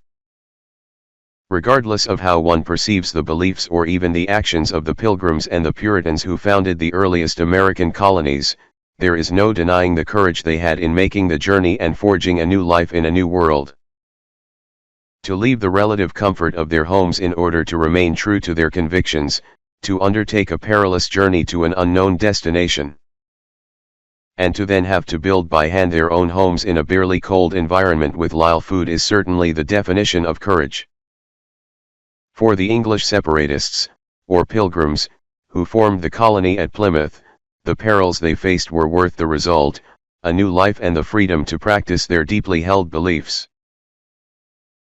Regardless of how one perceives the beliefs or even the actions of the Pilgrims and the Puritans who founded the earliest American colonies, there is no denying the courage they had in making the journey and forging a new life in a new world. To leave the relative comfort of their homes in order to remain true to their convictions, to undertake a perilous journey to an unknown destination, and to then have to build by hand their own homes in a barely cold environment with little food is certainly the definition of courage. For the English separatists, or Pilgrims, who formed the colony at Plymouth, the perils they faced were worth the result, a new life and the freedom to practice their deeply held beliefs.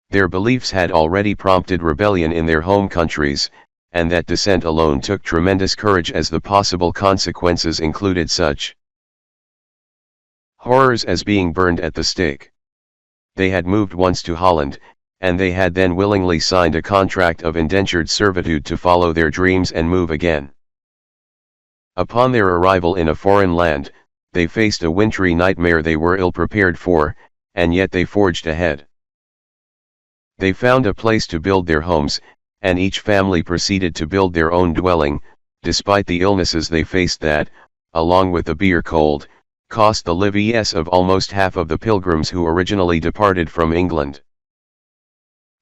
Their beliefs had already prompted rebellion in their home countries, and that dissent alone took tremendous courage as the possible consequences included such horrors as being burned at the stake. They had moved once to Holland, and they had then willingly signed a contract of indentured servitude to follow their dreams and move again. Upon their arrival in a foreign land, they faced a wintry nightmare they were ill-prepared for, and yet they forged ahead. They found a place to build their homes, and each family proceeded to build their own dwelling, despite the illnesses they faced that, along with the bitter cold, cost the lives of almost half of the Pilgrims who originally departed from England.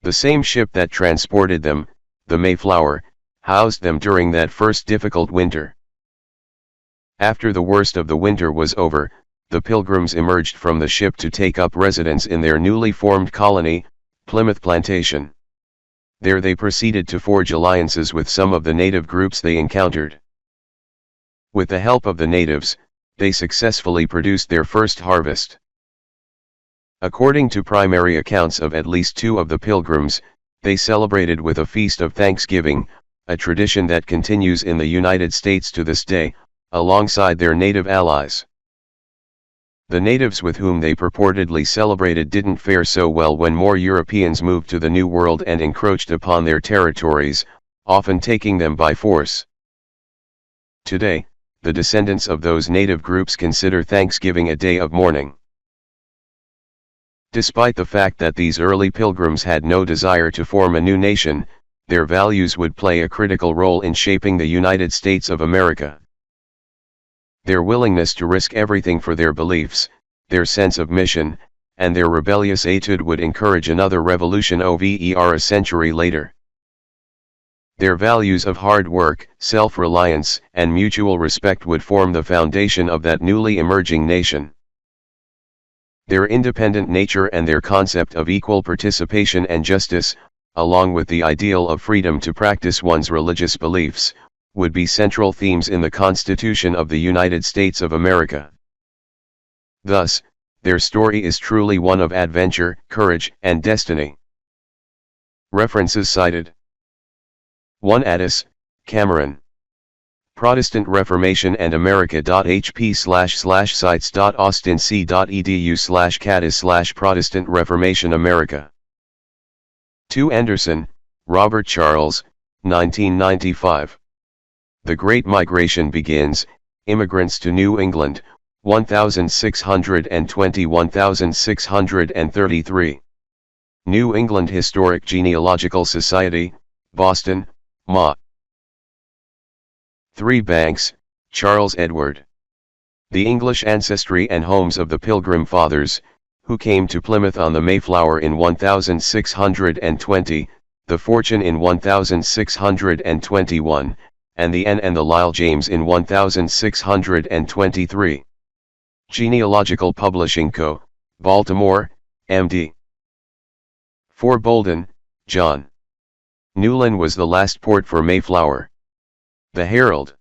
The same ship that transported them, the Mayflower, housed them during that first difficult winter. After the worst of the winter was over, the Pilgrims emerged from the ship to take up residence in their newly formed colony, Plymouth Plantation. There they proceeded to forge alliances with some of the native groups they encountered. With the help of the natives, they successfully produced their first harvest. According to primary accounts of at least two of the Pilgrims, they celebrated with a feast of Thanksgiving, a tradition that continues in the United States to this day, alongside their native allies. The natives with whom they purportedly celebrated didn't fare so well when more Europeans moved to the New World and encroached upon their territories, often taking them by force. Today, the descendants of those native groups consider Thanksgiving a day of mourning. Despite the fact that these early Pilgrims had no desire to form a new nation, their values would play a critical role in shaping the United States of America. Their willingness to risk everything for their beliefs, their sense of mission, and their rebellious attitude would encourage another revolution over a century later. Their values of hard work, self-reliance, and mutual respect would form the foundation of that newly emerging nation. Their independent nature and their concept of equal participation and justice, along with the ideal of freedom to practice one's religious beliefs, would be central themes in the Constitution of the United States of America. Thus, their story is truly one of adventure, courage, and destiny. References cited: 1. Addis, Cameron. Protestant Reformation and America.hp/sites.austinc.edu/caddis/Protestant Reformation America. 2. Anderson, Robert Charles, 1995. The Great Migration Begins, Immigrants to New England, 1620-1633. New England Historic Genealogical Society, Boston, Ma. 3. Banks, Charles Edward. The English Ancestry and Homes of the Pilgrim Fathers, who came to Plymouth on the Mayflower in 1620, the Fortune in 1621, and the Anne and the Lyle James in 1623. Genealogical Publishing Co., Baltimore, M.D. 4. Bolden, John. Newlyn was the last port for Mayflower. The Herald.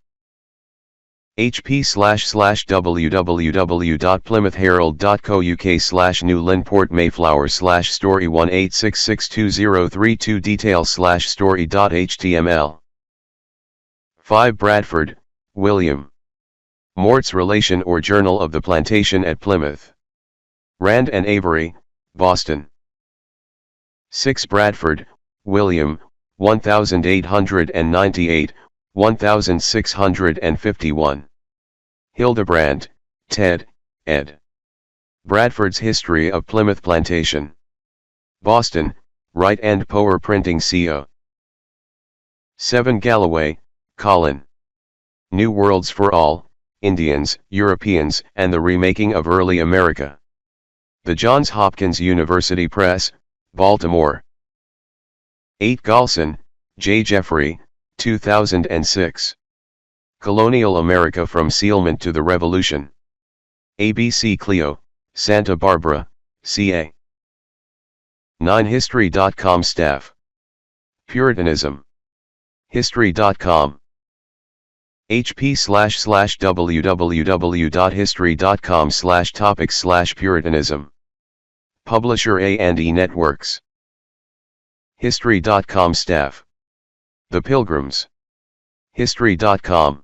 hp/www.plymouthherald.co.uk/Newlyn Port Mayflower /story 1866203 details/story.html. 5. Bradford, William. Mort's Relation or Journal of the Plantation at Plymouth. Rand and Avery, Boston. 6. Bradford, William, 1898, 1651. Hildebrand, Ted, ed. Bradford's History of Plymouth Plantation. Boston, Wright and Power Printing Co. 7. Galloway, Colin. New Worlds for All, Indians, Europeans, and the Remaking of Early America. The Johns Hopkins University Press, Baltimore. 8. Galson, J. Jeffrey, 2006. Colonial America from Settlement to the Revolution. ABC Clio, Santa Barbara, CA. 9. History.com staff. Puritanism. History.com. hp/www.history.com/topics/Puritanism. Publisher A&E Networks. History.com staff. The Pilgrims. History.com.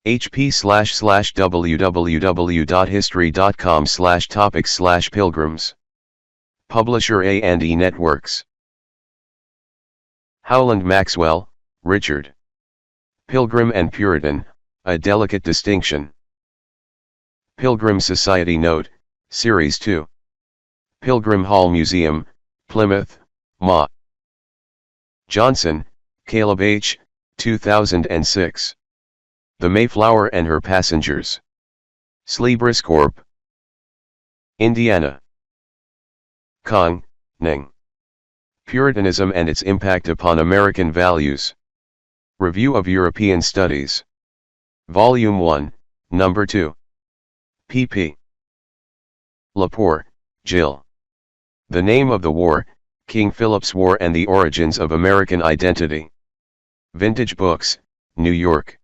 hp/www.history.com/topics/Pilgrims. Publisher A&E Networks. Howland Maxwell, Richard. Pilgrim and Puritan, A Delicate Distinction. Pilgrim Society Note, Series 2. Pilgrim Hall Museum, Plymouth, Ma. Johnson, Caleb H., 2006. The Mayflower and Her Passengers. Slebris Corp. Indiana. Kong, Ning. Puritanism and Its Impact Upon American Values. Review of European Studies. Volume 1, Number 2. pp. Lepore, Jill. The Name of the War, King Philip's War and the Origins of American Identity. Vintage Books, New York.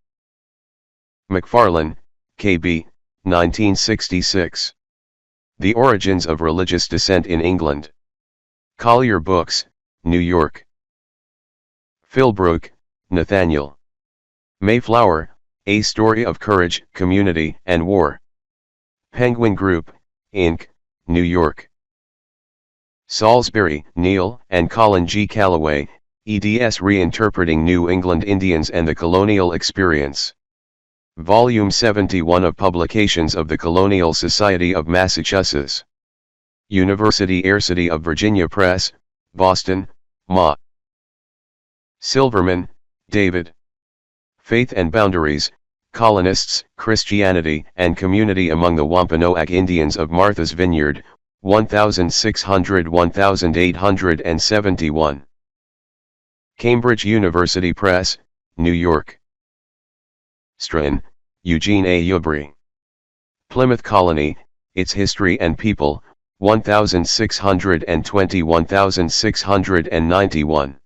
McFarlane, K.B., 1966. The Origins of Religious Dissent in England. Collier Books, New York. Philbrook, Nathaniel. Mayflower, A Story of Courage, Community, and War. Penguin Group, Inc., New York. Salisbury, Neil, and Colin G. Calloway, eds Reinterpreting New England Indians and the Colonial Experience. Volume 71 of Publications of the Colonial Society of Massachusetts. University of Virginia Press, Boston, Ma. Silverman, David. Faith and Boundaries, Colonists, Christianity, and Community Among the Wampanoag Indians of Martha's Vineyard, 1600-1871. Cambridge University Press, New York. Strahan, Eugene A. Ubry. Plymouth Colony, Its History and People, 1620-1691.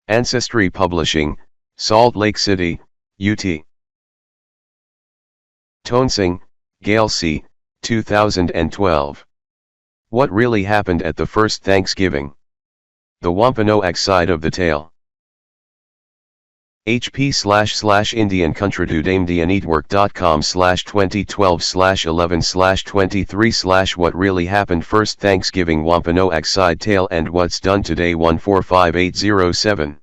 Ancestry Publishing, Salt Lake City, UT. Toensing, Gail C., 2012. What Really Happened at the First Thanksgiving? The Wampanoag Side of the Tale. hp/indiancountrydudamedianetwork.com/2012/11/23/ What Really Happened First Thanksgiving Wampanoag Side Tale and What's Done Today 145807